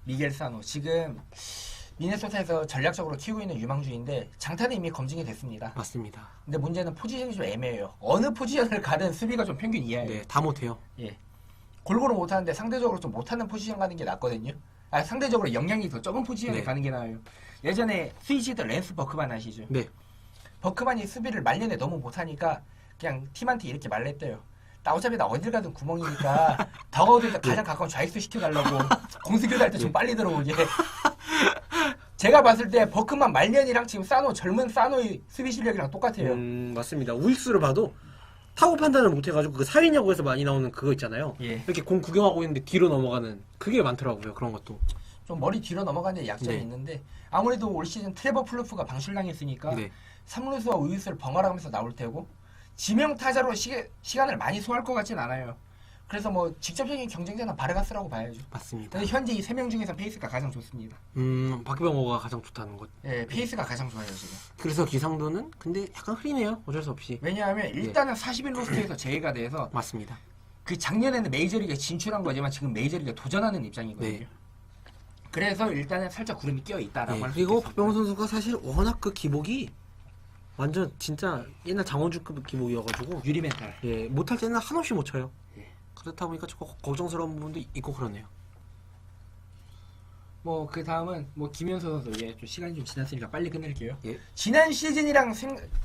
미겔 사노 지금 미네소타에서 전략적으로 키우고 있는 유망주인데 장타는 이미 검증이 됐습니다. 맞습니다. 근데 문제는 포지션이 좀 애매해요. 어느 포지션을 가든 수비가 좀 평균 이하예요. 네, 다 못해요. 예. 골고루 못하는데 상대적으로 좀 못하는 포지션 가는 게 낫거든요. 아, 상대적으로 영향이 더 적은 포지션에 네. 가는 게 나아요. 예전에 스위치던 랜스 버크만 아시죠? 네. 버크만이 수비를 말년에 너무 못하니까 그냥 팀한테 이렇게 말했대요. 나 어차피 나 어딜 가든 구멍이니까 더가우드에서 가장 가까운 좌익수 시켜달라고 공수교대 할 때 좀 빨리 들어오게. 제가 봤을 때 버크만 말년이랑 지금 젊은 사노의 수비 실력이랑 똑같아요. 맞습니다. 우익수를 봐도 타구 판단을 못해가지고 그 사회야구에서 많이 나오는 그거 있잖아요. 예. 이렇게 공 구경하고 있는데 뒤로 넘어가는 그게 많더라고요. 그런 것도. 좀 머리 뒤로 넘어가는 데 약점이 네. 있는데 아무래도 올 시즌 트레버 플루프가 방출당했으니까 네. 3루수와 우유수를 번갈아 가면서 나올 테고 지명 타자로 시간을 많이 소화할 것 같진 않아요. 그래서 뭐 직접적인 경쟁자는 바르가스라고 봐야죠. 맞습니다. 근데 현재 이 3명 중에서 페이스가 가장 좋습니다. 박병호가 가장 좋다는 것. 예, 페이스가 가장 좋아요 지금. 그래서 기상도는 근데 약간 흐리네요. 어쩔 수 없이. 왜냐하면 일단은 40인 로스트에서 제외가 돼서 맞습니다. 그 작년에는 메이저리그에 진출한 거지만 지금 메이저리그에 도전하는 입장이거든요. 네. 그래서 일단은 살짝 구름이 끼어 있다라고 네. 할 수 그리고 있겠습니다. 박병호 선수가 사실 워낙 그 기복이 완전 진짜 옛날 장원주급 기복이어가지고 유리 멘탈. 예 못할 때는 한없이 못 쳐요. 예. 그렇다 보니까 조금 걱정스러운 부분도 있고 그러네요. 뭐 그 다음은 뭐 김현수 선수 예, 좀 시간이 좀 지났으니까 빨리 끝낼게요. 예. 지난 시즌이랑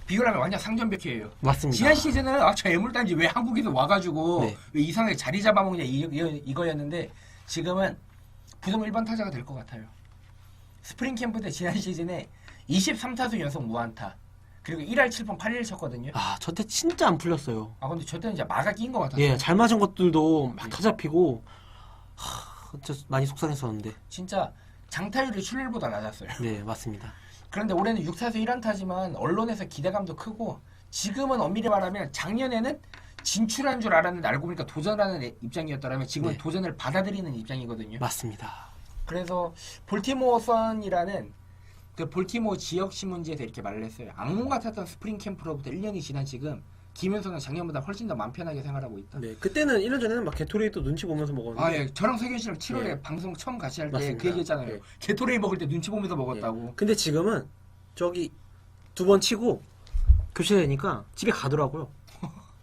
비교를 하면 완전 상전벽해예요. 맞습니다. 지난 시즌은 저 애물단지 왜 한국에서 와가지고 네. 왜 이상하게 자리 잡아먹냐 이거였는데 지금은 부동 1번 타자가 될 것 같아요. 스프링 캠프 때 지난 시즌에 23타수 연속 무안타 그리고 1할 7푼 8리를 쳤거든요. 저 때 진짜 안 풀렸어요. 아 근데 저 때는 이제 마가 낀 것 같았어요. 예, 잘 맞은 것들도 막 네. 다 잡히고 진짜 많이 속상했었는데. 진짜 장타율이 출률보다 낮았어요. 네, 맞습니다. 그런데 올해는 6타수 1안타지만 언론에서 기대감도 크고 지금은 엄밀히 말하면 작년에는 진출한 줄 알았는데 알고 보니까 도전하는 입장이었더라면 지금은 네. 도전을 받아들이는 입장이거든요. 맞습니다. 그래서 볼티모어 선이라는 그 볼티모어 지역 신문지에서 이렇게 말을 했어요. 악몽 같았던 스프링 캠프로부터 1년이 지난 지금 김현수는 작년보다 훨씬 더 마음 편하게 생활하고 있다. 네, 그때는 1년 전에는 막 게토레이도 눈치 보면서 먹었는데. 아, 예. 저랑 석현 씨랑 7월에 네. 방송 처음 같이 할 때 맞습니다. 그 얘기했잖아요. 네. 게토레이 먹을 때 눈치 보면서 먹었다고. 근데 지금은 저기 2번 치고 교체되니까 집에 가더라고요.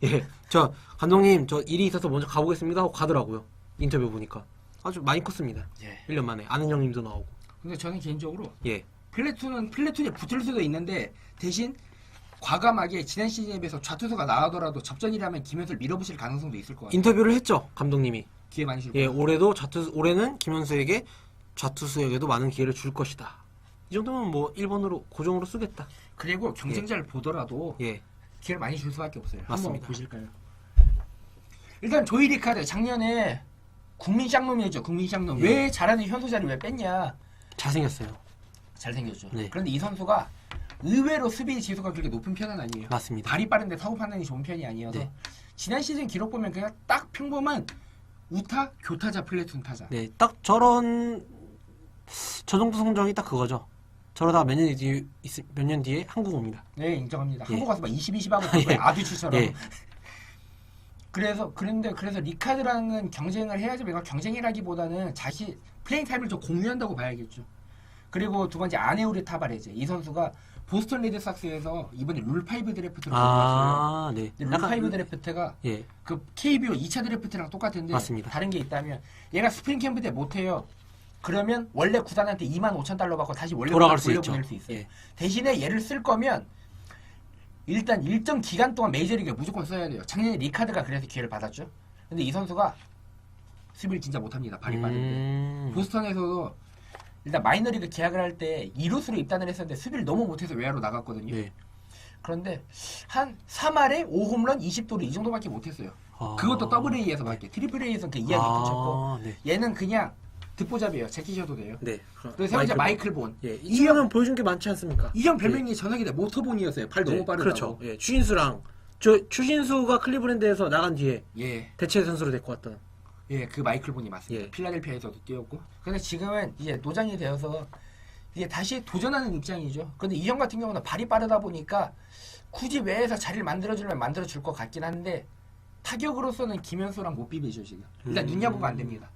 예, 저 감독님 저 일이 있어서 먼저 가보겠습니다 하고 가더라고요. 인터뷰 보니까 아주 많이 컸습니다. 예. 1년 만에 아는 형님도 나오고. 근데 저는 개인적으로 예, 플래툰에 붙을 수도 있는데 대신 과감하게 지난 시즌에 비해서 좌투수가 나가더라도 접전이라면 김현수를 밀어붙일 가능성도 있을 것 같아요. 인터뷰를 했죠 감독님이. 기회 많이 줄 예, 거예요. 올해는 김현수에게 좌투수에게도 많은 기회를 줄 것이다. 이 정도면 뭐 1번으로 고정으로 쓰겠다. 그리고 경쟁자를 보더라도 예, 기회를 많이 줄 수밖에 없어요. 맞습니다. 한번 보실까요? 일단 조이 리카드 작년에 국민 쌍놈이었죠. 국민 쌍놈. 예. 왜 잘하는 현수 자리 왜 뺐냐? 잘생겼어요. 잘생겼죠. 네. 그런데 이 선수가 의외로 수비 지수가 그렇게 높은 편은 아니에요. 맞습니다. 발이 빠른데 사고 판단이 좋은 편이 아니어서 네. 지난 시즌 기록 보면 그냥 딱 평범한 우타 교타자 플래툰 타자. 네, 딱 저 정도 성적이 딱 그거죠. 저러다가 몇 년 뒤에 한국 옵니다. 네, 인정합니다. 예. 한국 가서 막 20, 하고 예. 아두치처럼. 예. 그래서 리카드랑은 경쟁을 해야지. 내가 경쟁이라기보다는 플레잉 타임을 좀 공유한다고 봐야겠죠. 그리고 두 번째 아네우리 타바레즈. 이 선수가 보스턴 레드삭스에서 이번에 룰5 드래프트로 들어왔어요. 네. 근데 룰5 드래프트가 예, 그 KBO 2차 드래프트랑 똑같은데 맞습니다. 다른 게 있다면 얘가 스프링 캠프 때 못해요. 그러면 원래 구단한테 25,000달러 받고 다시 원래 돌아갈 수 있죠. 돌려보낼 수 있어요. 예. 대신에 얘를 쓸 거면 일단 일정 기간 동안 메이저리그에 무조건 써야 돼요. 작년에 리카드가 그래서 기회를 받았죠. 근데 이 선수가 수비를 진짜 못합니다. 발이 빠른데. 보스턴에서도 일단 마이너리그 계약을 할 때 2루수로 입단을 했었는데 수비를 너무 못해서 외야로 나갔거든요. 네. 그런데 한 3할에 5홈런 20도루 이 정도밖에 못했어요. 그것도 더블 A에서 밖에 트리플 A에서는 그 이야기 붙였고 네. 얘는 그냥 듣보잡이에요. 제끼셔도 돼요. 네. 그리고 세 번째 마이클 본. 예, 이형은 보여준 게 많지 않습니까? 이 형 별명이 전화기대 모터본이었어요. 발 너무 네, 빠르다고. 그렇죠. 예, 추신수랑 추신수가 클리브랜드에서 나간 뒤에 예, 대체 선수로 데리고 왔던. 예, 그 마이클 본이 맞습니다. 예. 필라델피아에서도 뛰었고. 근데 지금은 이제 노장이 되어서 이제 다시 도전하는 입장이죠. 근데 이 형 같은 경우는 발이 빠르다 보니까 굳이 외에서 자리를 만들어주려면 만들어줄 것 같긴 한데 타격으로서는 김현수랑 못 비비죠 지금. 일단 눈야구가 안 됩니다.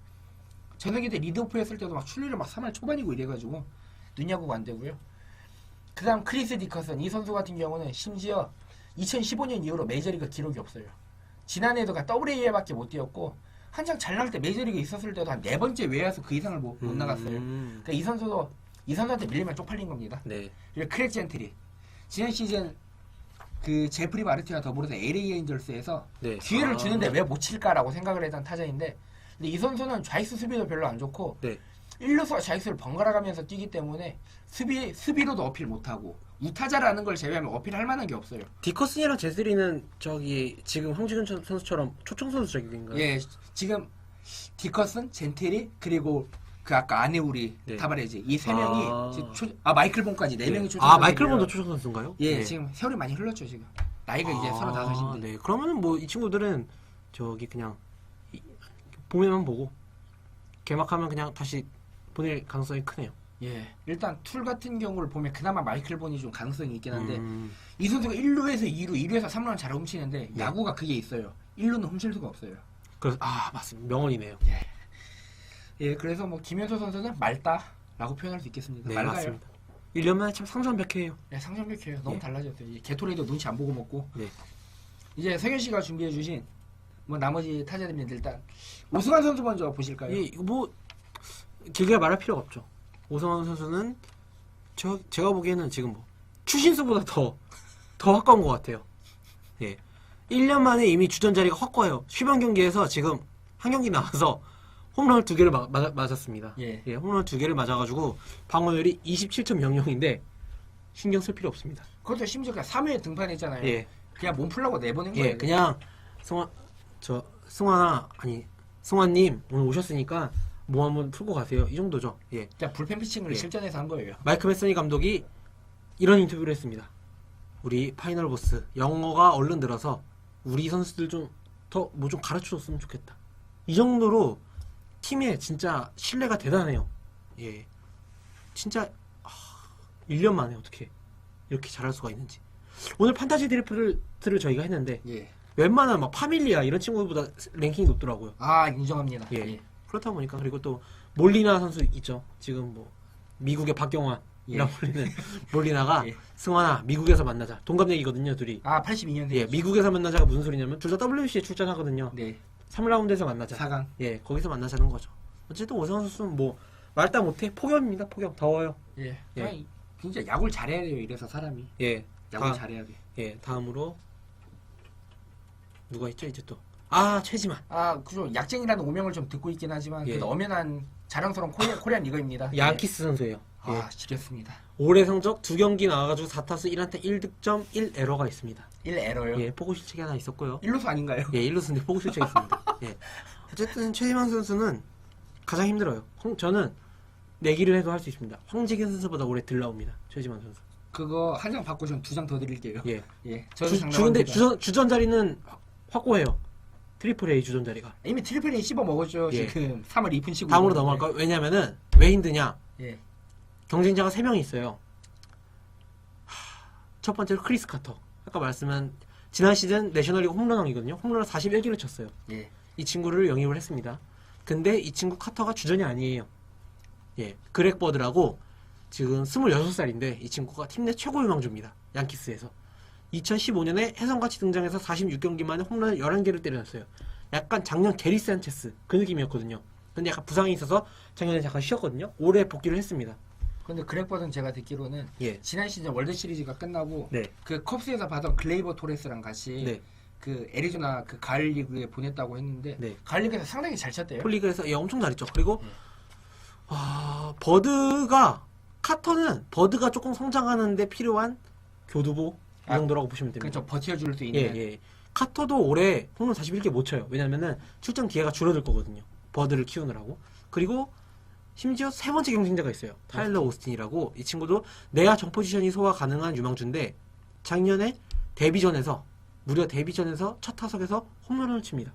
전성기 때 리드오프 했을 때도 막 출루를 막 3할 초반이고 이래가지고 눈야구가 안 되고요. 그 다음 크리스 디커슨 이 선수 같은 경우는 심지어 2015년 이후로 메이저리그 기록이 없어요. 지난해도 WA에밖에 못 뛰었고 한창 잘 나갈 때 메이저리그 있었을 때도 한 4번째 외야수 그 이상을 못 나갔어요. 그러니까 이 선수한테 밀리면 쪽팔린 겁니다. 네. 그리고 크랙 젠트리 지난 시즌 그 제프리 마르티와 더불어서 LA 에인절스에서 네. 기회를 주는데 왜 못 칠까라고 생각을 했던 타자인데 근데 이 선수는 좌익수 수비도 별로 안 좋고 네. 1루수와 좌익수를 번갈아 가면서 뛰기 때문에 수비로도 어필 못하고 우타자라는 걸 제외하면 어필할 만한 게 없어요. 디커슨이랑 제스리는 저기 지금 황지근 선수처럼 초청 선수적인가요? 예, 지금 디커슨, 젠테리 그리고 그 아까 아네우리, 네. 타바레즈 이 세 명이 아. 마이클 본까지 네 명이 초청. 아 마이클 본도 초청 선수인가요? 예, 네. 지금 세월이 많이 흘렀죠 지금. 나이가 이제 35인데. 네. 그러면은 뭐 이 친구들은 저기 그냥 봄에만 보고 개막하면 그냥 다시 보낼 가능성이 크네요. 예, 일단 툴 같은 경우를 보면 그나마 마이클 본이 좀 가능성이 있긴 한데 음. 이 선수가 1루에서 2루, 2루에서 3루는 잘 훔치는데 네. 야구가 그게 있어요. 1루는 훔칠 수가 없어요. 그래서 맞습니다. 명언이네요. 예, 그래서 뭐 김현수 선수는 맑다라고 표현할 수 있겠습니다. 네, 맑아요. 맞습니다. 1년 만에 참 상상백회예요. 네, 상상백해요. 너무 예. 달라졌어요. 이 게토레이도 눈치 안 보고 먹고. 네. 이제 성현 씨가 준비해주신 뭐 나머지 타자들입니다. 일단 오승환 선수 먼저 보실까요? 예, 이거 뭐 길게 말할 필요가 없죠. 오성환 선수는 제가 보기에는 지금 뭐 추신수보다 더 가까운 것 같아요. 예, 1년 만에 이미 주전 자리가 확고해요. 10원 경기에서 지금 한 경기 나와서 홈런을 2개를 맞았습니다. 예. 홈런 2개를 맞아가지고 방어율이 27.00인데 신경 쓸 필요 없습니다. 그것도 심지어 그냥 3회에 등판했잖아요. 예, 그냥 몸 풀라고 내보낸 거예요. 예, 그냥 승환님 오늘 오셨으니까 뭐 한번 풀고 가세요. 이 정도죠. 예. 그냥 불펜 피칭을 예. 실전에서 한 거예요. 마이크 메서니 감독이 이런 인터뷰를 했습니다. 우리 파이널 보스 영어가 얼른 늘어서 우리 선수들 좀 더 뭐 좀 가르쳐줬으면 좋겠다. 이 정도로 팀의 진짜 신뢰가 대단해요. 예, 진짜 1년 만에 어떻게 이렇게 잘할 수가 있는지. 오늘 판타지 드래프트를 저희가 했는데 예. 웬만한 막 파밀리아 이런 친구들보다 랭킹이 높더라고요. 아, 인정합니다. 예. 예. 그렇다 보니까 그리고 또 몰리나 선수 있죠. 지금 뭐 미국의 박경환이라고 불리는 몰리나가 예. 승환아 미국에서 만나자. 동갑내기거든요, 둘이. 아, 82년생. 예, 미국에서 만나자가 무슨 소리냐면 둘 다 WBC에 출전하거든요. 네. 3라운드에서 만나자. 4강. 예, 거기서 만나자는 거죠. 어쨌든 오승환 선수는 뭐 말다 못해 폭염입니다. 폭염 더워요. 예. 예. 그냥 진짜 야구를 잘해야 돼요. 이래서 사람이. 예, 야구를 잘해야 돼. 예, 다음으로 누가 있죠 이제 또. 최지만. 아, 그죠. 약쟁이라는 오명을 좀 듣고 있긴 하지만 예. 그래도 엄연한 자랑스러운 코리안 리거입니다. 양키스 선수예요. 예. 예. 아, 지렸습니다. 올해 성적 2경기 나와가지고 4타수 1안타 1득점 1에러가 있습니다. 1에러요. 예, 포구 실책이 하나 있었고요. 1루수 아닌가요? 예, 1루수인데 포구 실책이 있습니다. 예. 어쨌든 최지만 선수는 가장 힘들어요. 저는 내기를 해도 할 수 있습니다. 황지균 선수보다 올해 덜 나옵니다. 최지만 선수. 그거 한 장 받고 좀 2장 더 드릴게요. 예. 예. 저도 근데 장담합니다. 주전 자리는 확고해요. 트리플 A 주전 자리가. 이미 트리플 A 씹어 먹었죠. 예. 지금 3월 2푼 치고. 다음으로 있는데. 넘어갈까요? 왜냐면은 왜 힘드냐? 예. 경쟁자가 3명이 있어요. 첫 번째로 크리스 카터. 아까 말씀한 지난 시즌 내셔널리그 홈런왕이거든요. 홈런을 41개를 쳤어요. 예. 이 친구를 영입을 했습니다. 근데 이 친구 카터가 주전이 아니에요. 예, 그렉 버드라고 지금 26살인데 이 친구가 팀 내 최고 유망주입니다. 양키스에서. 2015년에 혜성같이 등장해서 46경기 만에 홈런을 11개를 때려놨어요. 약간 작년 게리 산체스 그 느낌이었거든요. 근데 약간 부상이 있어서 작년에 잠깐 쉬었거든요. 올해 복귀를 했습니다. 근데 그렉버든 제가 듣기로는 예. 지난 시즌 월드 시리즈가 끝나고 네. 그 컵스에서 받은 글레이버 토레스랑 같이 네. 그 애리조나 그 가을 리그에 보냈다고 했는데 네. 가을 리그에서 상당히 잘 쳤대요. 폴리그에서 예, 엄청 잘했죠. 그리고 예. 카터는 버드가 조금 성장하는데 필요한 교두보 이 정도라고 보시면 됩니다. 그렇죠. 버텨줄 수 예, 있는. 예. 카터도 올해 홈런 41개 못 쳐요. 왜냐면은 출전 기회가 줄어들 거거든요. 버드를 키우느라고. 그리고 심지어 세 번째 경쟁자가 있어요. 타일러 오스틴이라고. 이 친구도 내야 정 포지션이 소화 가능한 유망주인데 작년에 무려 데뷔전에서 첫 타석에서 홈런을 칩니다.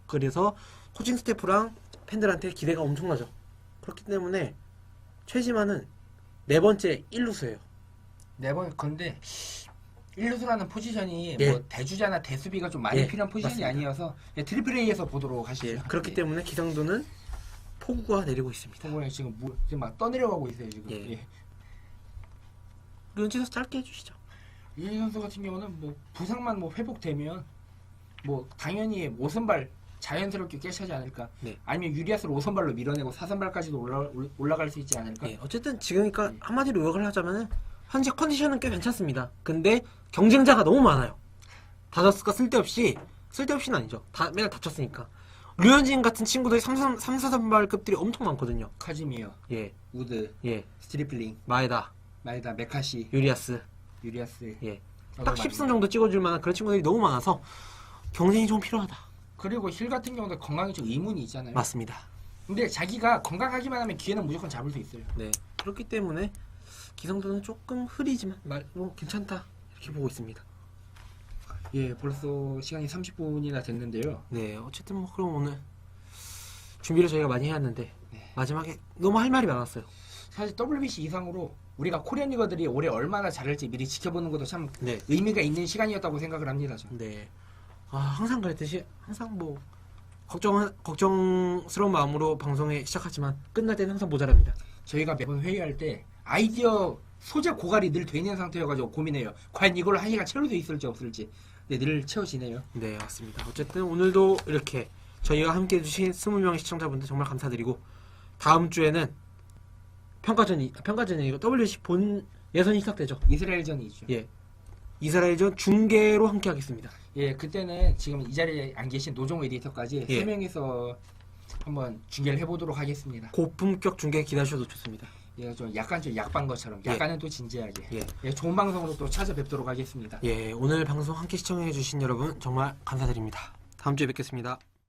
그래서 코칭 스태프랑 팬들한테 기대가 엄청나죠. 그렇기 때문에 최지만은 네 번째 1루수예요. 네번 근데 1루수라는 포지션이 예. 뭐 대주자나 대수비가 좀 많이 예, 필요한 포지션이 맞습니다. 아니어서 예, 트리플 A에서 보도록 하시죠. 예, 그렇기 때문에 기성도는 폭우가 내리고 있습니다. 보면 지금 지금 막 떠내려가고 있어요 지금. 예. 예. 류현진 선수 짧게 해주시죠. 이 선수 같은 경우는 뭐 부상만 뭐 회복되면 뭐 당연히 5선발 자연스럽게 깨차지 않을까. 네. 아니면 유리아스를 5선발로 밀어내고 4선발까지도 올라갈 수 있지 않을까. 예, 어쨌든 지금니까 예. 한마디로 요약을 하자면은 현재 컨디션은 꽤 괜찮습니다. 근데 경쟁자가 너무 많아요. 다저스가 쓸데없이는 아니죠. 맨날 다쳤으니까. 류현진 같은 친구들이 3, 4선발급들이 엄청 많거든요. 카즈미어, 예, 우드, 예, 스트리플링, 마에다, 마에다, 메카시. 유리아스. 유리아스. 예. 저도 딱 많이 10승 정도 찍어줄 만한 그런 친구들이 너무 많아서 경쟁이 좀 필요하다. 그리고 힐 같은 경우도 건강이 좀 의문이 있잖아요. 맞습니다. 근데 자기가 건강하기만 하면 기회는 무조건 잡을 수 있어요. 네. 그렇기 때문에 기성도는 조금 흐리지만 괜찮다 이렇게 보고 있습니다. 예, 벌써 시간이 30분이나 됐는데요. 네. 어쨌든 뭐 그럼 오늘 준비를 저희가 많이 해왔는데 네. 마지막에 너무 할 말이 많았어요. 사실 WBC 이상으로 우리가 코리안 리거들이 올해 얼마나 잘할지 미리 지켜보는 것도 참 네. 의미가 있는 시간이었다고 생각을 합니다. 저는. 네. 아, 항상 그랬듯이 항상 뭐 걱정스러운 마음으로 방송에 시작하지만 끝날 때는 항상 모자랍니다. 저희가 매번 회의할 때 아이디어 소재 고갈이 늘 돼 있는 상태여가지고 고민해요. 과연 이걸 한 시간 채울 수 있을지 없을지. 네, 늘 채워지네요. 네, 맞습니다. 어쨌든 오늘도 이렇게 저희와 함께 해주신 20명의 시청자분들 정말 감사드리고 다음 주에는 평가전이 아니고 WBC 본 예선이 시작되죠. 이스라엘전이 있죠. 예. 이스라엘전 중계로 함께 하겠습니다. 예, 그때는 지금 이 자리에 안 계신 노종호 에디터까지 예. 3명이서 한번 중계를 해보도록 하겠습니다. 고품격 중계 기다리셔도 좋습니다. 예, 좀 약간 좀 약반 것처럼 예. 약간은 또 진지하게 예. 예, 좋은 방송으로 또 찾아뵙도록 하겠습니다. 예, 오늘 방송 함께 시청해주신 여러분 정말 감사드립니다. 다음 주에 뵙겠습니다.